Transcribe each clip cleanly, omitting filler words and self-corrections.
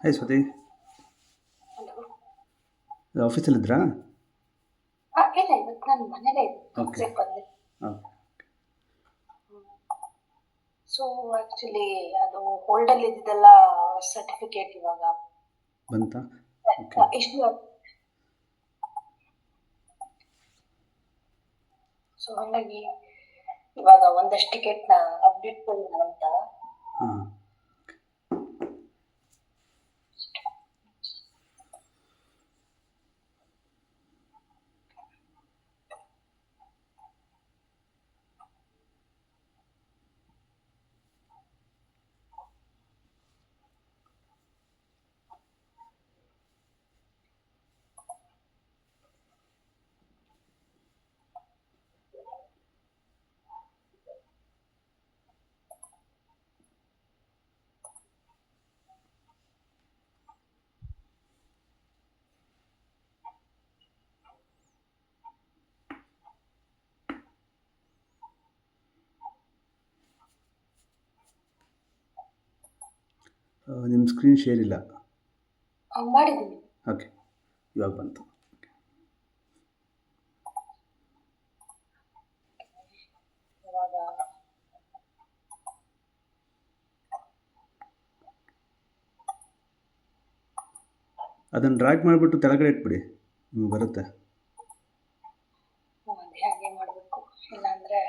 Hi Swati. Hello. ಆಫೀಸಲ್ಲಿದ್ರಾ? ಇಲ್ಲ, ಇವತ್ತು ನಾನು ಮನೇಲೇ ಇದ್ದೆ. ಓಕೆ. ಆಫೀಸಿಗೆ ಬಂದೆ. ಓಕೆ. ಸೊ ಆ್ಯಕ್ಚುಲಿ ಅದು ಹೋಲ್ಡಲ್ಲಿ ಇದ್ದಿದ್ದೆಲ್ಲ ಸರ್ಟಿಫಿಕೇಟ್ ಇವಾಗ ಬಂತಾ? ಓಕೆ. ಇಶ್ಯೂ. ಸೊ ಹಾಗಾಗಿ ಇವಾಗ ಒಂದಷ್ಟು ಟಿಕೆಟ್ನ ಅಪ್ಡೇಟ್ ಮಾಡಿಲ್ಲ ಅಂತ. ಹಾಂ. ನಿಮ್ಮ ಸ್ಕ್ರೀನ್ ಶೇರ್ ಇಲ್ಲ. ಮಾಡಿದ್ದೀನಿ. ಓಕೆ, ಇವಾಗ ಬಂತು. ಇವಾಗ ಅದನ್ನು ಡ್ರ್ಯಾಗ್ ಮಾಡಿಬಿಟ್ಟು ಕೆಳಗಡೆ ಇಟ್ಬಿಡಿ, ನಿಮ್ಗೆ ಬರುತ್ತೆ. ಅದೇ ಹಾಗೆ ಮಾಡಬೇಕು, ಇಲ್ಲಾಂದರೆ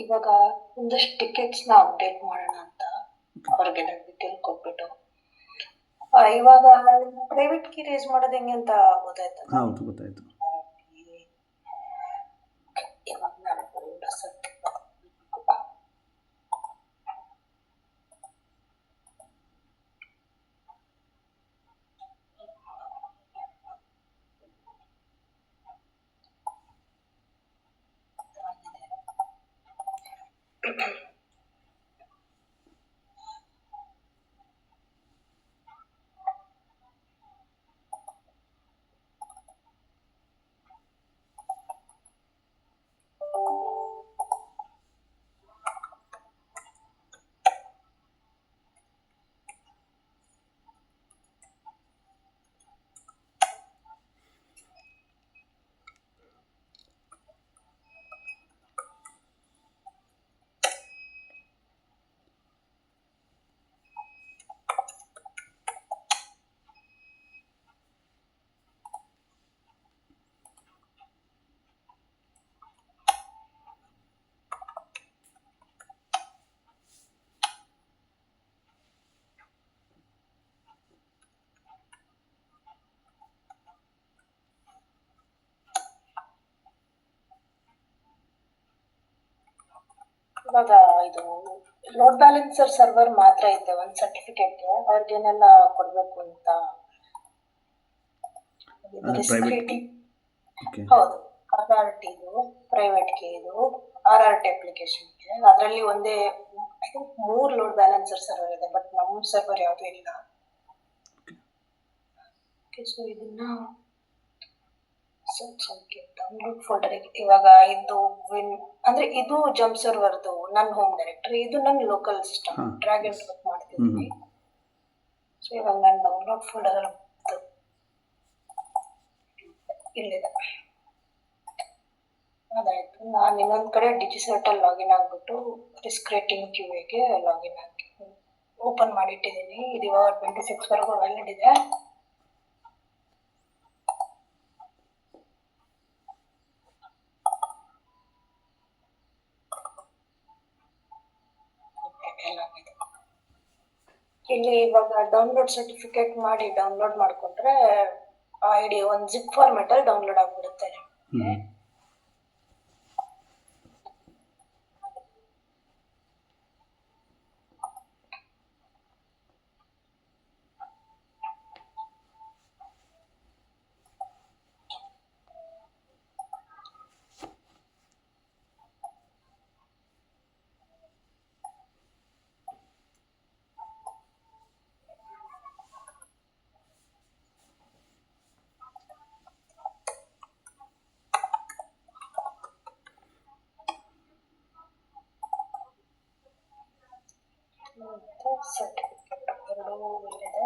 ಇವಾಗ ಒಂದಷ್ಟು ಟಿಕೆಟ್ಸ್ನ ಅಪ್ಡೇಟ್ ಮಾಡೋಣ ಅಂತ ಅವ್ರಿಗೆಲ್ಲ ಡೀಟೇಲ್ ಕೊಟ್ಬಿಟ್ಟು. ಇವಾಗ ಪ್ರೈವೇಟ್ ಕೀ ರೇಸ್ ಮಾಡೋದು ಹೆಂಗೆ ಅಂತ ಗೊತ್ತಾಯ್ತಲ್ಲ? ಹೌದು, ಗೊತ್ತಾಯಿತು. ಇವಾಗ ನಾನು ಇವಾಗ ಇದು ಲೋಡ್ ಬ್ಯಾಲೆನ್ಸರ್ ಸರ್ವರ್ ಮಾತ್ರ ಇದೆ ಒಂದು ಸರ್ಟಿಫಿಕೇಟ್ಗೆ. ಅವ್ರಿಗೇನೆಲ್ಲ ಕೊಡಬೇಕು ಅಂತ ಪ್ರೈವೇಟ್. ಓಕೆ. ಹೌದು, ಅಥಾರಿಟಿದು, ಪ್ರೈವೇಟ್ಗೆ, ಇದು RRT ಅಪ್ಲಿಕೇಶನ್ಗೆ. ಅದರಲ್ಲಿ ಒಂದೇ 3 ಲೋಡ್ ಬ್ಯಾಲೆನ್ಸರ್ ಸರ್ವರ್ ಇದೆ, ಬಟ್ ನಮ್ಮ ಸರ್ವರ್ ಯಾವುದೂ ಇಲ್ಲ. ಸೊ ಇದನ್ನ ಡೌನ್ಲೋಡ್ ಫೋಲ್ಡರಿಗೆ ಇವಾಗ ಇದು ಅಂದ್ರೆ ಇದು ಜಂಪ್ ಸರ್ವರ್ದು ನನ್ನ ಹೋಮ್ ಡೈರೆಕ್ಟರಿ, ಇದು ನನ್ನ local system drag and drop ಮಾಡ್ತಿದ್ದೀನಿ. ಸೊ ಇವಾಗ ನಾನು ಡೌನ್ಲೋಡ್ ಫೋಲ್ಡರ್ ಇಲ್ಲಿದೆ. ಅದಾಯ್ತು. ನಾನು ಇನ್ನೊಂದು ಕಡೆ ಡಿಜಿಸರ್ಟಲ್ಲಿ ಲಾಗಿನ್ ಆಗಿಬಿಟ್ಟು ರಿಸ್ಕ್ ರೇಟಿಂಗ್ QAಗೆ ಲಾಗಿನ್ ಆಗಿ ಓಪನ್ ಮಾಡಿಟ್ಟಿದ್ದೀನಿ. ಇದು ಇವಾಗ 26ವರೆಗೂ ವ್ಯಾಲಿಡ್ ಇದೆ. ಇಲ್ಲಿ ಇವಾಗ ಡೌನ್ಲೋಡ್ ಸರ್ಟಿಫಿಕೇಟ್ ಮಾಡಿ ಡೌನ್ಲೋಡ್ ಮಾಡ್ಕೊಂಡ್ರೆ ID ಒಂದು ಜಿಪ್ ಫಾರ್ಮೆಟಲ್ಲಿ ಡೌನ್ಲೋಡ್ ಆಗಿಬಿಡುತ್ತೆ. ಮತ್ತು ಸರ್ಟಿಫಿಕೇಟ್ ಎರಡೂ ಇಲ್ಲಿದೆ.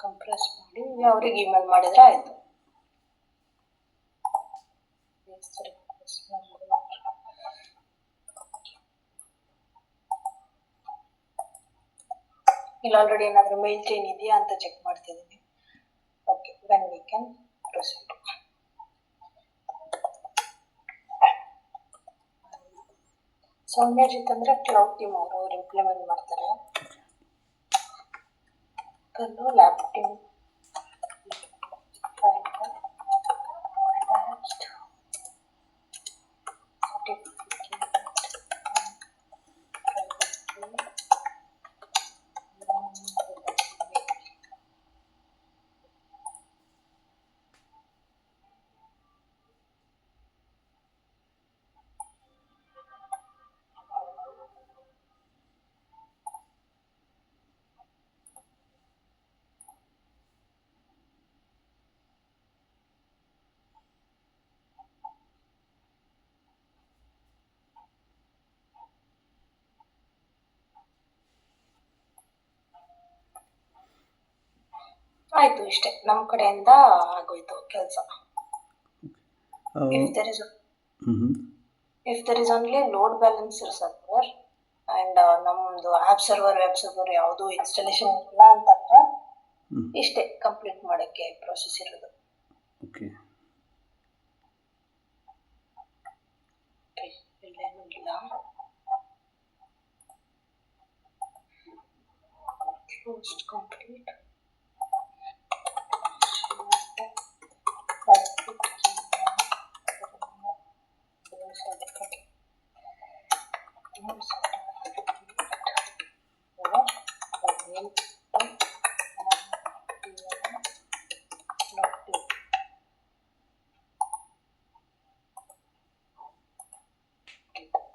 ಕಂಪ್ರೆಸ್ ಮಾಡಿ ಅವ್ರಿಗೆ ಇಮೇಲ್ ಮಾಡಿದ್ರೆ ಆಯ್ತು. ಇಲ್ಲಿ ಆಲ್ರೆಡಿ ಏನಾದರೂ ಮೇಲ್ ಚೈನ್ ಇದೆಯಾ ಅಂತ ಚೆಕ್ ಮಾಡ್ತಿದ್ದೀನಿ. Okay, then we can proceed. Soumyajit ಅಂದ್ರೆ ಕ್ಲೌಡ್ ಟೀಮ್ ಅವರು ಇಂಪ್ಲಿಮೆಂಟ್ ಮಾಡ್ತಾರೆ. ಲ್ಯಾಬ್ ಟೀಮ್ ಆಯ್ತು. ಇಷ್ಟೇ ನಮ್ಮ ಕಡೆಯಿಂದ ಆಗೋಯ್ತು ಕೆಲಸ. If there is only load balancer server and ನಮ್ಮದು ಆ್ಯಪ್ ಸರ್ವರ್ ವೆಬ್ ಸರ್ವರ್ ಯಾವುದು ಇನ್ಸ್ಟಾಲೇಷನ್ ಇಲ್ಲ ಅಂತಂದ್ರೆ ಇಷ್ಟೇ ಕಂಪ್ಲೀಟ್ ಮಾಡೋಕ್ಕೆ ಪ್ರೊಸೆಸ್ ಇರೋದು. ಓಕೆ, ಇಲ್ಲೇನೂ ಇಲ್ಲ. Closed complete.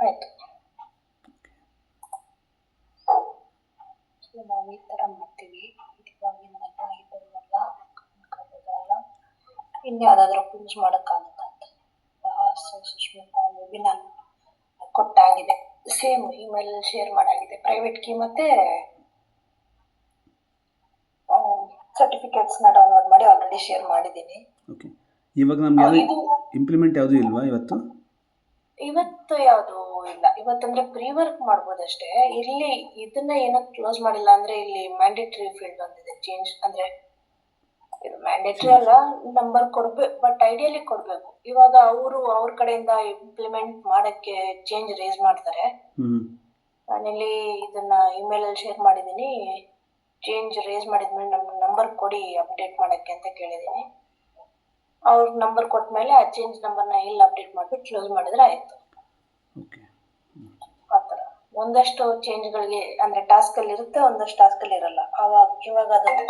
ಆಯ್ತು. ನಾವು ಈ ಥರ ಮಾಡ್ತೀವಿ. ಇವಾಗಿಂದಲ್ಲ ಇದನ್ನೆಲ್ಲ ಇನ್ಯಾವುದಾದ್ರೂ ಯೂಸ್ ಮಾಡೋಕ್ಕಾಗುತ್ತಾ ಅಂತ. ಸುಷ್ಮಿತಾ ಮೇಬಿ ನಾನು ಕೊಟ್ಟಾಗಿದೆ. ಸೇಮ್ ಇಮೇಲ್ ಶೇರ್ ಮಾಡಾಗಿದೆ. ಪ್ರೈವೇಟ್ ಕೀ ಮತ್ತು ಸರ್ಟಿಫಿಕೇಟ್ಸ್ನ ಡೌನ್ಲೋಡ್ ಮಾಡಿ ಆಲ್ರೆಡಿ ಶೇರ್ ಮಾಡಿದ್ದೀನಿ. ಓಕೆ. ಇವಾಗ ನಮ್ಗೆ ಯಾವುದು ಇಂಪ್ಲಿಮೆಂಟ್ ಯಾವುದೂ ಇಲ್ವಾ ಇವತ್ತು? ಇವತ್ತು ಯಾವುದು ಇಲ್ಲ. ಇವತ್ತಂದ್ರೆ ಪ್ರೀ ವರ್ಕ್ ಮಾಡ್ಬೋದಷ್ಟೇ. ಇಲ್ಲಿ ಇದನ್ನ ಏನಕ್ಕೆ ಕ್ಲೋಸ್ ಮಾಡಿಲ್ಲ ಅಂದ್ರೆ ಇಲ್ಲಿ ಮ್ಯಾಂಡೇಟರಿ ಫೀಲ್ಡ್ ಒಂದಿದೆ. ಚೇಂಜ್ ಅಂದ್ರೆ ಇದು ಮ್ಯಾಂಡೇಟರಿ ಅಲ್ಲ, ನಂಬರ್ ಕೊಡ್ಬೇಕು, ಬಟ್ ಐಡಿಯಲಿ ಕೊಡಬೇಕು. ಇವಾಗ ಅವರು ಅವ್ರ ಕಡೆಯಿಂದ ಇಂಪ್ಲಿಮೆಂಟ್ ಮಾಡೋಕ್ಕೆ ಚೇಂಜ್ ರೇಸ್ ಮಾಡ್ತಾರೆ. ನಾನಿಲ್ಲಿ ಇದನ್ನ ಇಮೇಲಲ್ಲಿ ಶೇರ್ ಮಾಡಿದ್ದೀನಿ. ಚೇಂಜ್ ರೇಸ್ ಮಾಡಿದ್ಮೇಲೆ ನಮ್ಮ ನಂಬರ್ ಕೊಡಿ ಅಪ್ಡೇಟ್ ಮಾಡೋಕ್ಕೆ ಅಂತ ಕೇಳಿದ್ದೀನಿ. ಅವ್ರ ನಂಬರ್ ಕೊಟ್ಟ ಮೇಲೆ ಆ ಚೇಂಜ್ ನಂಬರ್ನ ಇಲ್ಲಿ ಅಪ್ಡೇಟ್ ಮಾಡಿಬಿಟ್ಟು ಕ್ಲೋಸ್ ಮಾಡಿದ್ರೆ ಆಯಿತು. ಆ ಥರ ಒಂದಷ್ಟು ಚೇಂಜ್ಗಳಿಗೆ ಅಂದರೆ ಟಾಸ್ಕಲ್ಲಿ ಇರುತ್ತೆ, ಒಂದಷ್ಟು ಟಾಸ್ಕಲ್ಲಿ ಇರಲ್ಲ. ಇವಾಗ ಅದು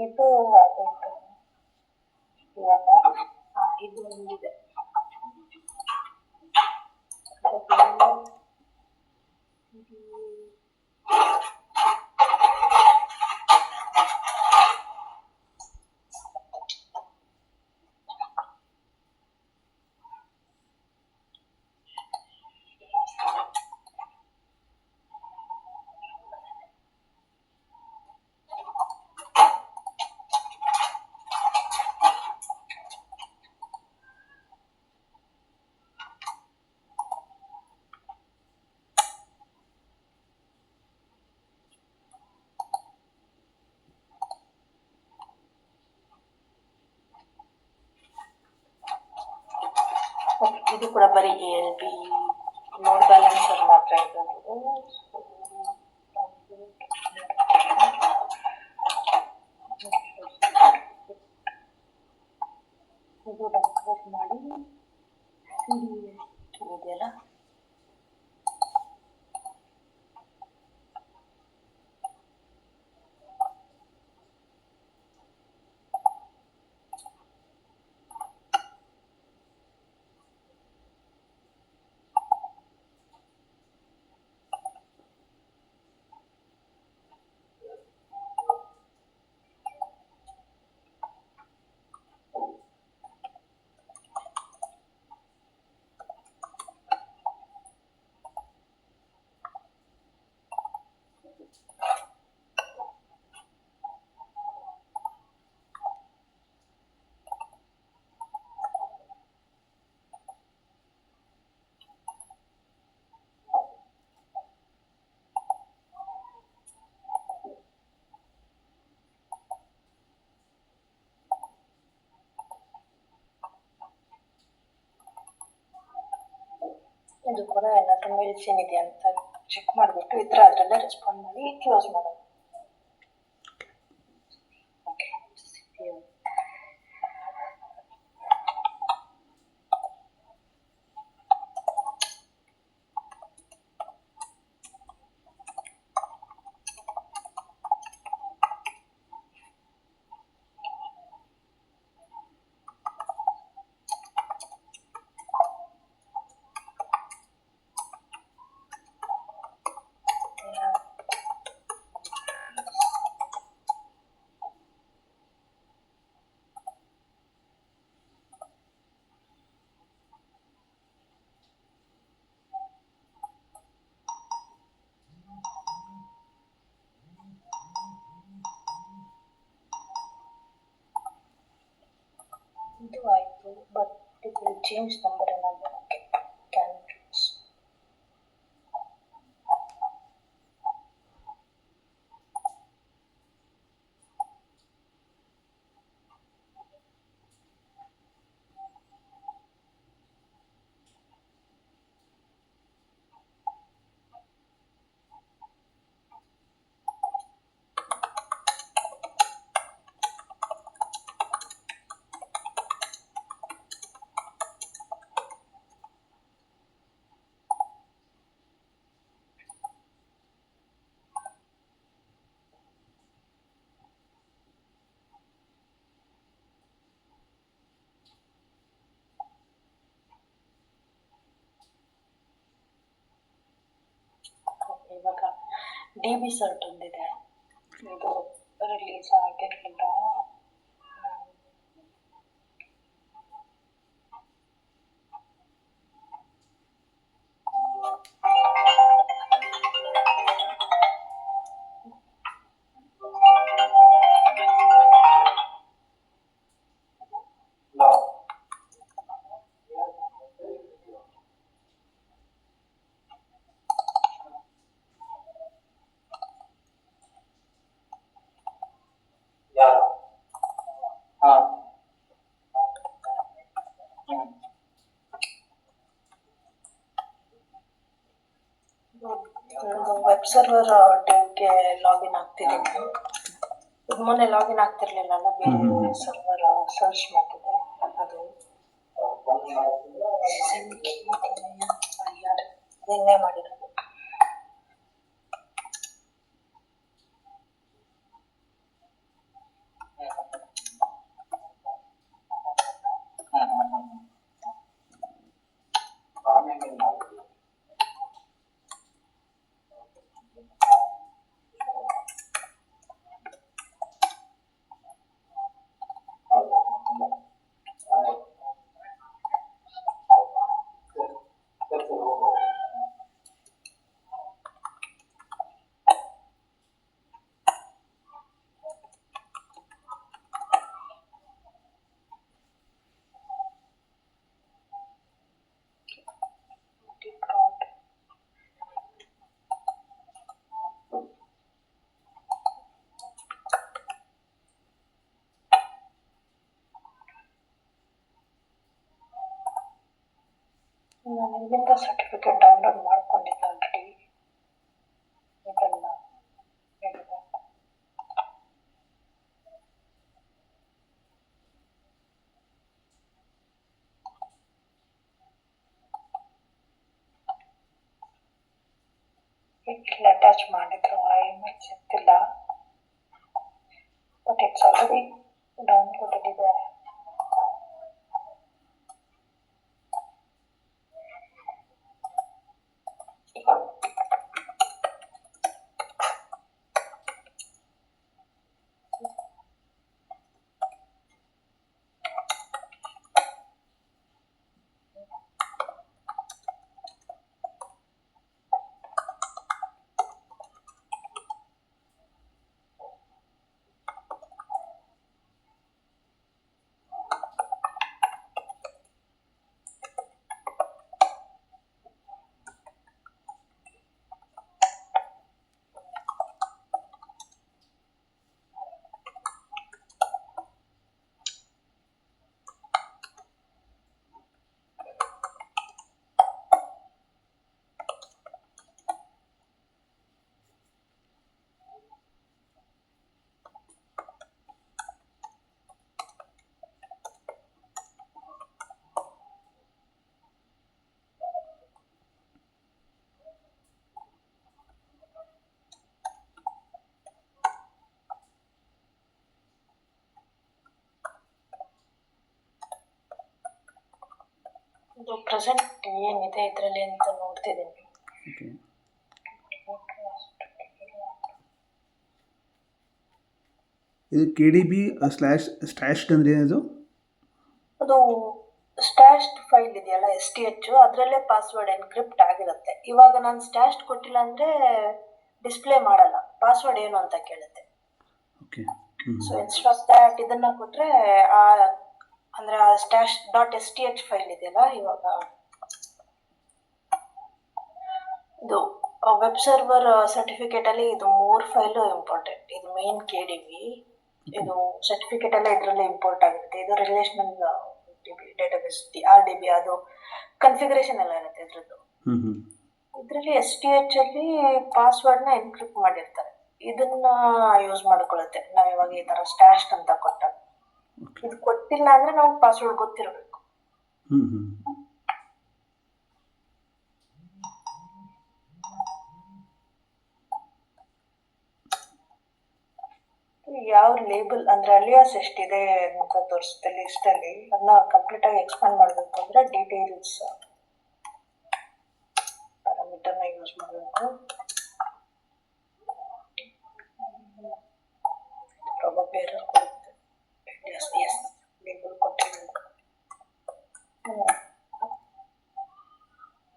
ಇದು ಆಗೋಯ್ತು. ಇವಾಗ ಇದು ಒಂದಿದೆ. ಇದು ಕೂಡ ಬರೀ ALB ಲೋಡ್ ಬ್ಯಾಲೆನ್ಸರ್ ಮಾತ್ರ ಇರೋದು. ಇದು ಡೌನ್ಲೋಡ್ ಮಾಡಿ ಇದೆಯಲ್ಲ, ಇದು ಕೂಡ ಏನಾದರೂ ಮೆಡಿಸಿನ್ ಇದೆ ಅಂತ ಚೆಕ್ ಮಾಡಿಬಿಟ್ಟು ಇದ್ರೆ ಅದರಲ್ಲೇ ರೆಸ್ಪಾಂಡ್ ಮಾಡಿ ಕ್ಲೋಸ್ ಮಾಡೋದು. ಓಕೆ, ಇದು ಆಯಿತು. ಬಟ್ ಇದು ಚೇಂಜ್ ನಂಬರ್ ಏನಾದರೂ ಓಕೆ ಕ್ಯಾನ್ವಸ್. ಇವಾಗ DB ಸರ್ಟ್ ಒಂದಿದೆ, ಇದು ರಿಲೀಸ್ ಆಗಿರಲಿಲ್ಲ. ವೆಬ್ ಸರ್ವರ್ ಟೈಮ್ಗೆ ಲಾಗಿನ್ ಆಗ್ತಿದ್ದೀನಿ. ಮೊನ್ನೆ ಲಾಗಿನ್ ಆಗ್ತಿರ್ಲಿಲ್ಲ, ಬೇರೆ ಸರ್ವರ್ ಸರ್ಚ್ ಮಾಡ್ತಿದ್ದೆ. ಅದು ನಿನ್ನೆ ಮಾಡಿರೋದು. ನಾನು ಇಲ್ಲಿಂದ ಸರ್ಟಿಫಿಕೇಟ್ ಡೌನ್ಲೋಡ್ ಮಾಡ್ಕೊಂಡಿದ್ದೆ ಆಲ್ರೆಡಿ. ಇದೆಲ್ಲ ಹೇಳಿದೆ. ಇಲ್ಲಿ ಅಟ್ಯಾಚ್ ಮಾಡಿದ್ರು, ಆ ಇಮೇಜ್ ಸಿಗ್ತಿಲ್ಲ, ಬಟ್ ಇಟ್ಸ್ ಆಲ್ರೆಡಿ ಡೌನ್ಲೋಡೆಡ್ ಇದೆ. ಇದು ಪ್ರೆಸೆಂಟ್ ಏನಿದೆ ಇದರಲ್ಲಿ ಅಂತ ನೋಡ್ತಿದ್ದೀನಿ. ಓಕೆ. ಇದು KDB ಸ್ಟ್ಯಾಶ್ಡ್ ಅಂದರೆ ಏನಿದು? ಅದು ಸ್ಟ್ಯಾಶ್ಡ್ ಫೈಲ್ ಇದೆಯಲ್ಲ STH, ಅದರಲ್ಲೇ ಪಾಸ್ವರ್ಡ್ ಎನ್ಕ್ರಿಪ್ಟ್ ಆಗಿರುತ್ತೆ. ಇವಾಗ ನಾನು ಸ್ಟ್ಯಾಶ್ಡ್ ಕೊಟ್ಟಿಲ್ಲ ಅಂದರೆ ಡಿಸ್ಪ್ಲೇ ಮಾಡಲ್ಲ, ಪಾಸ್ವರ್ಡ್ ಏನು ಅಂತ ಕೇಳುತ್ತೆ. Okay. So instead of that ಇದನ್ನು ಕೊಟ್ಟರೆ ಅಂದರೆ ಆ stash.sch ಫೈಲ್ ಇದೆಯಲ್ಲ, ಇವಾಗ ಇದು ವೆಬ್ ಸರ್ವರ್ ಸರ್ಟಿಫಿಕೇಟಲ್ಲಿ ಇದು 3 ಫೈಲು ಇಂಪಾರ್ಟೆಂಟ್. ಇದು ಮೇನ್ KDB, ಇದು ಸರ್ಟಿಫಿಕೇಟ್ ಎಲ್ಲ ಇದರಲ್ಲೇ ಇಂಪೋರ್ಟ್ ಆಗುತ್ತೆ. ಇದು ರಿಲೇಷನಲ್ ಡೇಟಾಬೇಸ್ RDB, ಅದು ಕನ್ಫಿಗರೇಷನ್ ಎಲ್ಲ ಇರುತ್ತೆ ಇದ್ರದ್ದು. ಇದರಲ್ಲಿ STH ಅಲ್ಲಿ ಪಾಸ್ವರ್ಡ್ನ ಎನ್ಕ್ರಿಪ್ಟ್ ಮಾಡಿರ್ತಾರೆ, ಇದನ್ನ ಯೂಸ್ ಮಾಡ್ಕೊಳ್ಳುತ್ತೆ ನಾವು ಇವಾಗ ಈ ಥರ ಸ್ಟ್ಯಾಶ್ಡ್ ಅಂತ ಕೊಟ್ಟಾಗ. ಇದು ಕೊಟ್ಟಿಲ್ಲ ಅಂದರೆ ನಾವು ಪಾಸ್ವರ್ಡ್ ಗೊತ್ತಿರಬೇಕು. ಯಾವ ಲೇಬಲ್ ಅಂದರೆ ಅಲಿಯಾಸ್ ಎಷ್ಟಿದೆ ಅಂತ ತೋರಿಸುತ್ತೆ ಲಿಸ್ಟಲ್ಲಿ. ಅದನ್ನ ಕಂಪ್ಲೀಟಾಗಿ ಎಕ್ಸ್ಪ್ಯಾಂಡ್ ಮಾಡಬೇಕು ಅಂದರೆ ಡೀಟೇಲ್ಸ್ ಪ್ಯಾರಾಮೀಟರ್ನ ಯೂಸ್ ಮಾಡಬೇಕು. ಪ್ರಾಬಬ್ಲಿ ಎರರ್ ಕೊಡುತ್ತೆ. ಎಸ್ ಲೇಬಲ್ ಕೊಟ್ಟಿರಬೇಕು.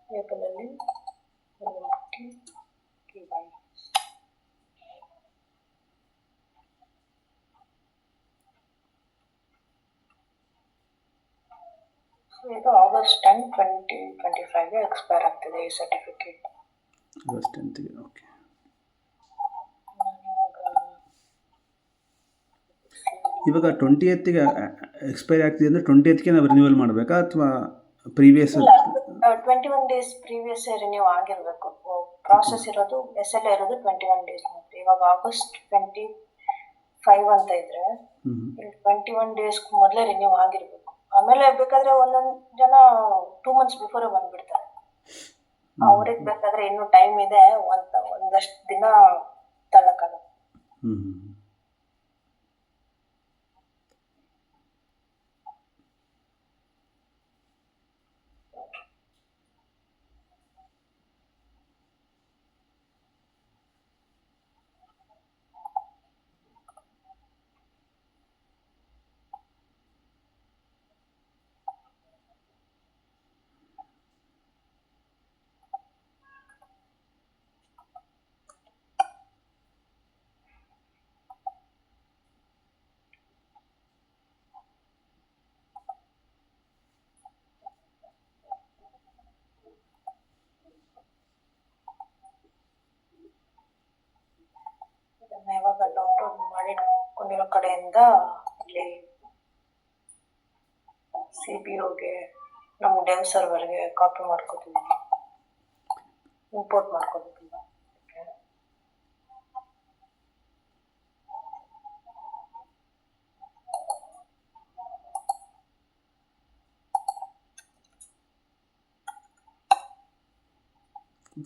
ಲೇಬಲಲ್ಲಿ ಇದು August 10, 2025 ಎಕ್ಸ್ಪೈರ್ ಆಗ್ತಿದೆ ಈ ಸರ್ಟಿಫಿಕೇಟ್. August 10th. ಓಕೆ. ಇವಾಗ 20th ಎಕ್ಸ್ಪೈರ್ ಆಗ್ತಿದೆ ಅಂದರೆ 20th ನಾವು ರಿನ್ಯೂವಲ್ ಮಾಡಬೇಕಾ ಅಥವಾ ಪ್ರೀವಿಯಸ್? 21 ಡೇಸ್ ಪ್ರೀವಿಯಸ್ ರಿನ್ಯೂ ಆಗಿರಬೇಕು. ಪ್ರಾಸೆಸ್ ಇರೋದು SLA ಇರೋದು 21 ಡೇಸ್ ಮಾತ್ರ. ಇವಾಗ August 25 ಅಂತ ಇದ್ರೆ 21 ಡೇಸ್ ಮೊದಲೇ ರಿನ್ಯೂ ಆಗಿರಬೇಕು. ಆಮೇಲೆ ಬೇಕಾದರೆ ಒಂದೊಂದು ಜನ 2 months ಬಿಫೋರೇ ಬಂದುಬಿಡ್ತಾರೆ. ಅವ್ರಿಗೆ ಬೇಕಾದರೆ ಇನ್ನೂ ಟೈಮ್ ಇದೆ, ಒಂದಷ್ಟು ದಿನ ತಳ್ಳಕ್ಕಾಗಲ್ಲ. ಇವಾಗ ಡೌನ್ಲೋಡ್ ಮಾಡಿಕೊಂಡಿರೋ ಕಡೆಯಿಂದ ಇಲ್ಲಿ CBOಗೆ ನಮ್ಮ ಡೆವ್ ಸರ್ವರ್ಗೆ ಕಾಪಿ ಮಾಡ್ಕೊತಿದ್ದೀನಿ, ಇಂಪೋರ್ಟ್ ಮಾಡ್ಕೋಬೇಕಿಲ್ಲ.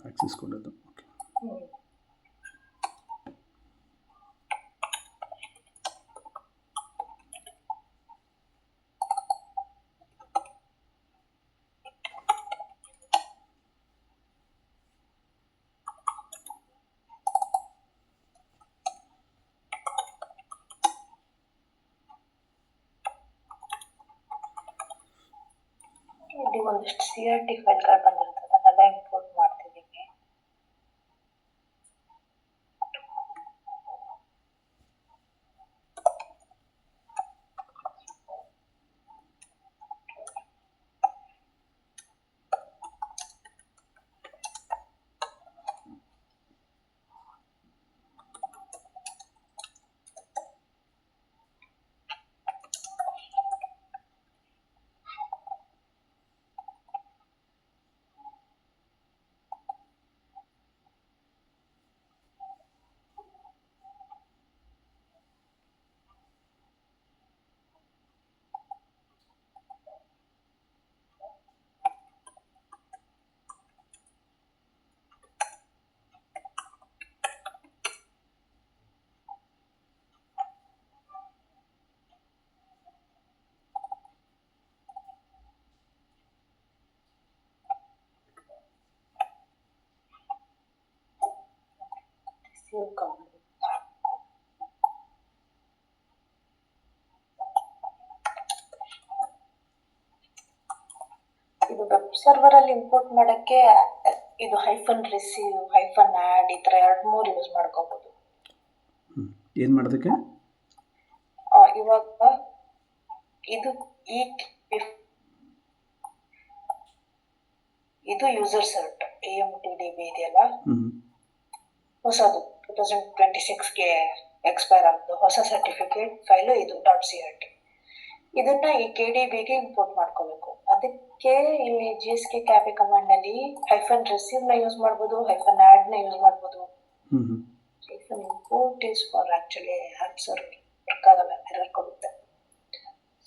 ಆಕ್ಸೆಸ್ ಕೊಡೋದು. ಓಕೆ, ಇಲ್ಲಿ ಒಂದಿಷ್ಟು CRT ಫೈಲ್ಗಳು ಬಂದಿರ್ತದೆ, ಅದನ್ನೆಲ್ಲ ಇಂಪೋರ್ಟ್ ಮಾಡ್ತಿದ್ದೀನಿ. Save command. ಇದು ವೆಬ್ ಸರ್ವರ್ ಅಲ್ಲಿ ಇಂಪೋರ್ಟ್ ಮಾಡಕ್ಕೆ ಇದು -ರಿಸೀವ್ -ಆಡ್ ಈ ತರ 2-3 ಯೂಸ್ ಮಾಡ್ಕೋಬಹುದು. ಏನು ಮಾಡೋದಕ್ಕೆ? ಇವಾಗ ಇದು ಇದು ಯೂಸರ್ ಸರ್ಟ್ AMTDB ಇದೆಯಲ್ಲ, ಹೊಸದು 2026ಗೆ ಎಕ್ಸ್ಪೈರ್ ಆಗ್ತದೆ ಹೊಸ ಸರ್ಟಿಫಿಕೇಟ್ ಫೈಲು ಇದು .crt. ಇದನ್ನ ಈ KDBಗೆ ಇಂಪೋರ್ಟ್ ಮಾಡ್ಕೋಬೇಕು. ಅದಕ್ಕೆ ಇಲ್ಲಿ GSK ಕ್ಯಾಪಿ ಕಮಾಂಡ್ ಅಲ್ಲಿ -ರಿಸೀವ್ ನ ಯೂಸ್ ಮಾಡ್ಬೋದು, -ಆಡ್ ನ ಯೂಸ್ ಮಾಡ್ಬೋದು. Import is for actually app server work ಆಗಲ್ಲ, ಎರರ್ ಕೊಡುತ್ತೆ.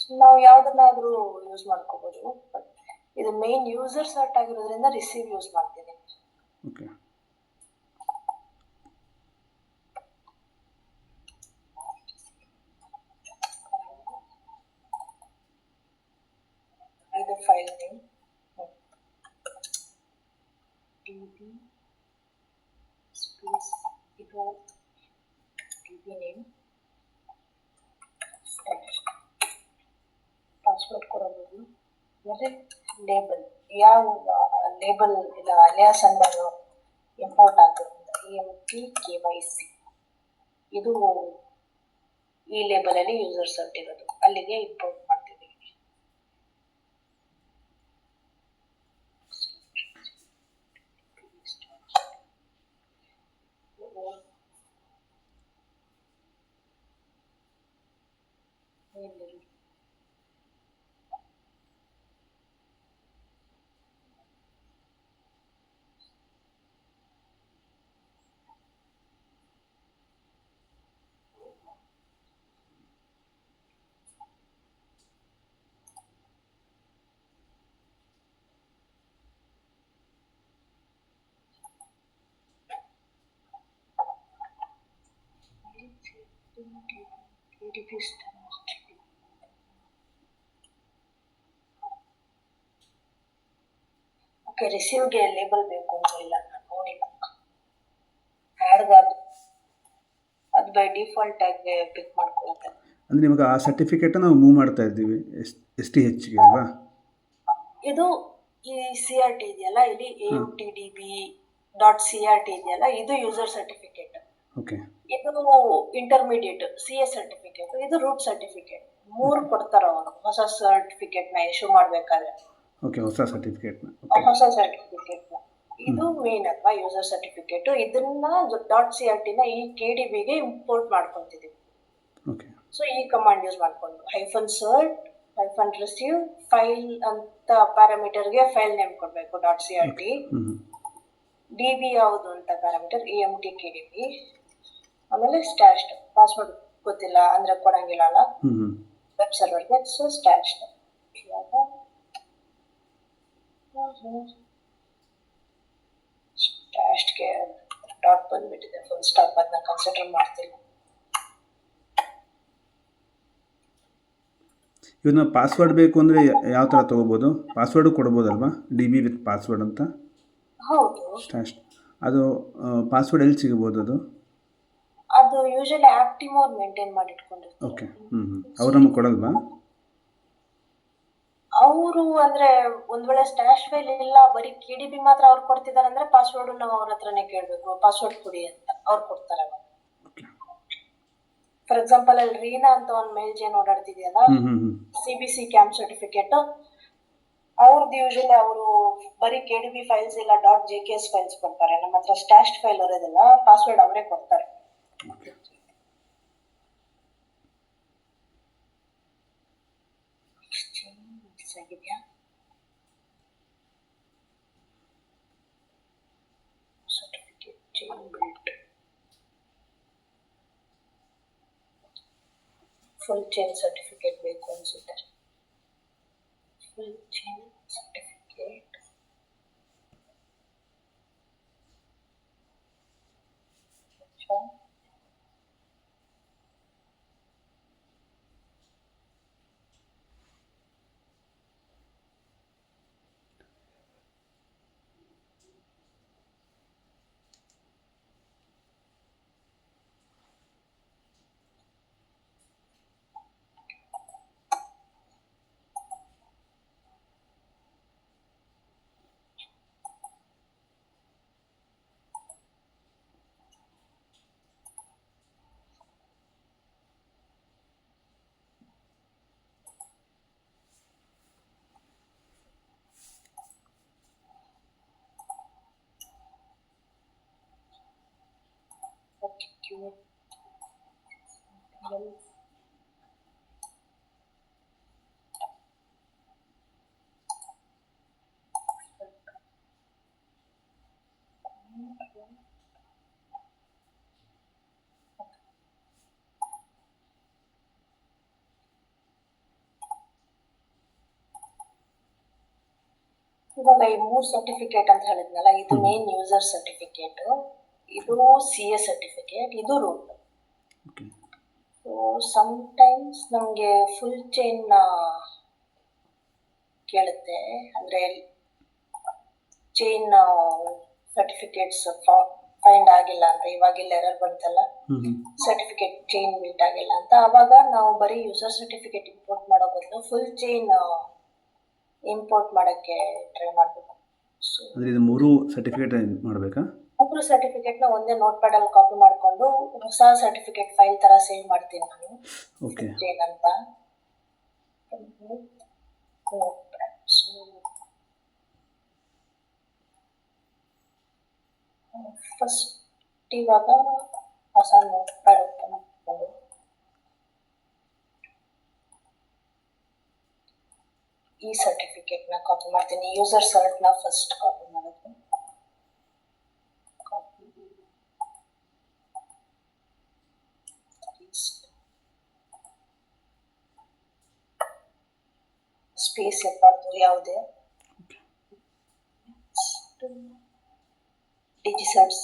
ಸೊ ನಾವು ಯಾವ್ದನ್ನಾದ್ರೂ ಯೂಸ್ ಮಾಡ್ಕೋಬಹುದು. ಬಟ್ ಇದು ಮೇನ್ ಯೂಸರ್ ಸರ್ಟ್ ಆಗಿರೋದ್ರಿಂದ ರಿಸೀವ್ ಯೂಸ್ ಮಾಡ್ತೀನಿ. ಓಕೆ, ಇದು ಫೈಲ್ ನೇಮ್ DB ಸ್ಪೇಸ್ ಇದು DB ನೇಮ್ ಪಾಸ್ವರ್ಡ್ ಕೊಡಬಹುದು. ಮತ್ತೆ ಲೇಬಲ್, ಯಾವ ಲೇಬಲ್ ಇಲ್ಲ ಅಲಿಯಾಸ್ ಅನ್ನೋದು ಇಂಪೋರ್ಟ್ ಆಗುತ್ತೆ. AMTKYC ಇದು ಈ ಲೇಬಲ್ ಅಲ್ಲಿ ಯೂಸರ್ ಸರ್ಟ್ ಇರೋದು, ಅಲ್ಲಿಗೆ ಇಂಪೋರ್ಟ್ ಮಾಡ್ತೀವಿ. ಓಕೆ, ರಿಸೀವ್ಗೆ ಲೇಬಲ್ ಬೇಕು ಅಂತ ಇಲ್ಲ, ನಾನು ನೋಡಿಲ್ಲ. ಆಡ್ಗಾದ್ರೆ ಅದು ಬೈ ಡಿಫಾಲ್ಟ್ ಆಗಿ ಪಿಕ್ ಮಾಡ್ಕೊಳುತ್ತೆ. ಅಂದರೆ ಇವಾಗ ಆ ಸರ್ಟಿಫಿಕೇಟನ್ನು ನಾವು ಮೂವ್ ಮಾಡ್ತಾ ಇದ್ದೀವಿ STHಗೆ ಅಲ್ವಾ? ಇದು ಈ CRT ಇದೆಯಲ್ಲ, ಇಲ್ಲಿ AMTDB .crt ಇದೆಯಲ್ಲ, ಇದು ಯೂಸರ್ ಸರ್ಟಿಫಿಕೇಟ್. ಓಕೆ, ಇದು ಇಂಟರ್ಮೀಡಿಯೇಟ್ CS ಸರ್ಟಿಫಿಕೇಟ್, ಇದು ರೂಟ್ ಸರ್ಟಿಫಿಕೇಟ್. 3 ಕೊಡ್ತಾರ ಅವರು ಹೊಸ ಸರ್ಟಿಫಿಕೇಟ್ ನ ಇಶ್ಯೂ ಮಾಡ್ಬೇಕಾದ್ರೆ. ಓಕೆ, ಹೊಸ ಸರ್ಟಿಫಿಕೇಟ್ನ. ಹೊಸ ಸರ್ಟಿಫಿಕೇಟ್ ಇದು ಮೇನ್ ಅಲ್ವಾ ಯೂಸರ್ ಸರ್ಟಿಫಿಕೇಟ್. ಇದನ್ನ .crt ನ ಈ KDBಗೆ ಇಂಪೋರ್ಟ್ ಮಾಡ್ಕೊಂತಿದೀವಿ. ಓಕೆ, ಸೊ ಈ ಕಮಾಂಡ್ ಯೂಸ್ ಮಾಡ್ಕೊಂಡು -cert -, ರಿಸೀವ್ ಫೈಲ್ ಅಂತ ಪ್ಯಾರಾಮೀಟರ್ಗೆ ಫೈಲ್ ನೇಮ್ ಕೊಡಬೇಕು .crt. ಡಿ ಬಿ ಯಾವುದು ಅಂತ ಪ್ಯಾರಾಮೀಟರ್ EMT KDB. ಆಮೇಲೆ ಸ್ಟ್ಯಾಶ್ಡ್ ಪಾಸ್ವರ್ಡ್ ಗೊತ್ತಿಲ್ಲ ಅಂದರೆ ಕೊಡಂಗಿಲ್ಲ ಅಲ್ಲ ವೆಬ್ ಸರ್ವರ್ಗೆ, ಸೊ ಸ್ಟ್ಯಾಶ್ಡ್. ಇವಾಗ ಸ್ಟ್ಯಾಶ್ಡ್ಗೆ ಡಾಟ್ ಬಂದ್ಬಿಟ್ಟಿದೆ, ಫುಲ್ ಸ್ಟಾಪ್, ಅದನ್ನ ಕನ್ಸಿಡರ್ ಮಾಡ್ತಿಲ್ಲ. ಇವನ್ನ ಪಾಸ್ವರ್ಡ್ ಬೇಕು ಅಂದರೆ ಯಾವ ಥರ ತೊಗೋಬೋದು? ಪಾಸ್ವರ್ಡು ಕೊಡ್ಬೋದಲ್ವಾ, DB ವಿತ್ ಪಾಸ್ವರ್ಡ್ ಅಂತ? ಹೌದು, ಸ್ಟ್ಯಾಶ್ ಅದು ಪಾಸ್ವರ್ಡ್ ಎಲ್ಲಿ ಸಿಗ್ಬೋದು ಅದು? ಅದು ಯೂಶಲಿ ಆಕ್ಟಿವ್ ಅವ್ರು ಮೇಂಟೈನ್ ಮಾಡಿ ಇಟ್ಕೊಂಡಿರ್ತಾರೆ. ಓಕೆ, ಅವ್ರು ನಮಗೆ ಕೊಡಲ್ವಾ? ಅವರು ಅಂದ್ರೆ ಒಂದ್ ವೇಳೆ ಸ್ಟ್ಯಾಶ್ ಫೈಲ್ ಇಲ್ಲ, ಬರೀ KDB ಮಾತ್ರ ಅವ್ರು ಕೊಡ್ತಿದಾರೆ ಅಂದ್ರೆ ಪಾಸ್ವರ್ಡ್ ನಾವು ಅವ್ರ ಹತ್ರನೇ ಕೇಳಬೇಕು, ಪಾಸ್ವರ್ಡ್ ಕೊಡಿ ಅಂತ. ಅವ್ರು ಕೊಡ್ತಾರೆ. ಫಾರ್ ಎಕ್ಸಾಂಪಲ್ ಅಲ್ಲಿ ರೀನಾ ಅಂತ ಒಂದು ಮೇಲ್ ಜೇನ್ ಓಡಾಡ್ತಿದೆಯಲ್ಲ, CBC ಕ್ಯಾಂಪ್ ಸರ್ಟಿಫಿಕೇಟ್, ಅವ್ರದ್ದು ಯೂಶಲಿ ಅವರು ಬರೀ KDB ಫೈಲ್ಸ್ ಇಲ್ಲ .jks ಫೈಲ್ಸ್ ಕೊಡ್ತಾರೆ. ನಮ್ಮ ಹತ್ರ ಸ್ಟ್ಯಾಶ್ ಫೈಲ್ ಇರೋದಿಲ್ಲ, ಪಾಸ್ವರ್ಡ್ ಅವರೇ ಕೊಡ್ತಾರೆ. ಫುಲ್ ಚೈನ್ ಸರ್ಟಿಫಿಕೇಟ್ ಬೇಕು ಅನ್ಸುತ್ತೆ. ಫುಲ್ ಚೈನ್ ಸರ್ಟಿಫಿಕೇಟ್ ಇವಾಗ ಈ 3 ಸರ್ಟಿಫಿಕೇಟ್ ಅಂತ ಹೇಳಿದ್ನಲ್ಲ, ಇದು ಮೇನ್ ಯೂಸರ್ ಸರ್ಟಿಫಿಕೇಟ್, ಇದು CA ಸರ್ಟಿಫಿಕೇಟ್, ಇದು ರೂಟ್. ಸೊ ಸಮ್ಟೈಮ್ಸ್ ನಮಗೆ ಫುಲ್ ಚೈನ್ ಕೇಳುತ್ತೆ, ಅಂದರೆ ಚೈನ್ ಸರ್ಟಿಫಿಕೇಟ್ಸ್ ಫೈಂಡ್ ಆಗಿಲ್ಲ ಅಂತ. ಇವಾಗಿಲ್ಲ ಎರರ್ ಬಂತಲ್ಲ, ಸರ್ಟಿಫಿಕೇಟ್ ಚೈನ್ ಬಿಲ್ಟ್ ಆಗಿಲ್ಲ ಅಂತ. ಆವಾಗ ನಾವು ಬರೀ ಯೂಸರ್ ಸರ್ಟಿಫಿಕೇಟ್ ಇಂಪೋರ್ಟ್ ಮಾಡೋ ಬದಲು ಫುಲ್ ಚೈನ್ ಇಂಪೋರ್ಟ್ ಮಾಡೋಕ್ಕೆ ಟ್ರೈ ಮಾಡಬೇಕು. ಸೊ ಅಂದರೆ ಇದು 3 ಸರ್ಟಿಫಿಕೇಟ್ ಮಾಡಬೇಕಾ? 3 ಸರ್ಟಿಫಿಕೇಟ್ನ ಒಂದೇ ನೋಟ್ ಪ್ಯಾಡಲ್ಲಿ ಕಾಪಿ ಮಾಡಿಕೊಂಡು ಹೊಸ ಸರ್ಟಿಫಿಕೇಟ್ ಫೈಲ್ ಥರ ಸೇವ್ ಮಾಡ್ತೀನಿ ನಾನು. ಓಕೆ, ಚೈನ್ ಅಂತ ನೋಟ್ ಪ್ಯಾಡ್. ಸೊ ಫಸ್ಟ್ ಇವಾಗ ಹೊಸ ನೋಟ್ ಪ್ಯಾಡ್ ಓಪನ್ ಮಾಡಿಕೊಂಡು ಈ ಸರ್ಟಿಫಿಕೇಟ್ನ ಕಾಪಿ ಮಾಡ್ತೀನಿ. ಯೂಸರ್ ಸರ್ಟ್ನ ಫಸ್ಟ್ ಕಾಪಿ ಮಾಡೋದು. ಕಾಪಿ ಸ್ಪೇಸ್ ಇರಬಾರ್ದು ಯಾವುದೇ. ಡಿಜಿಸರ್ಟ್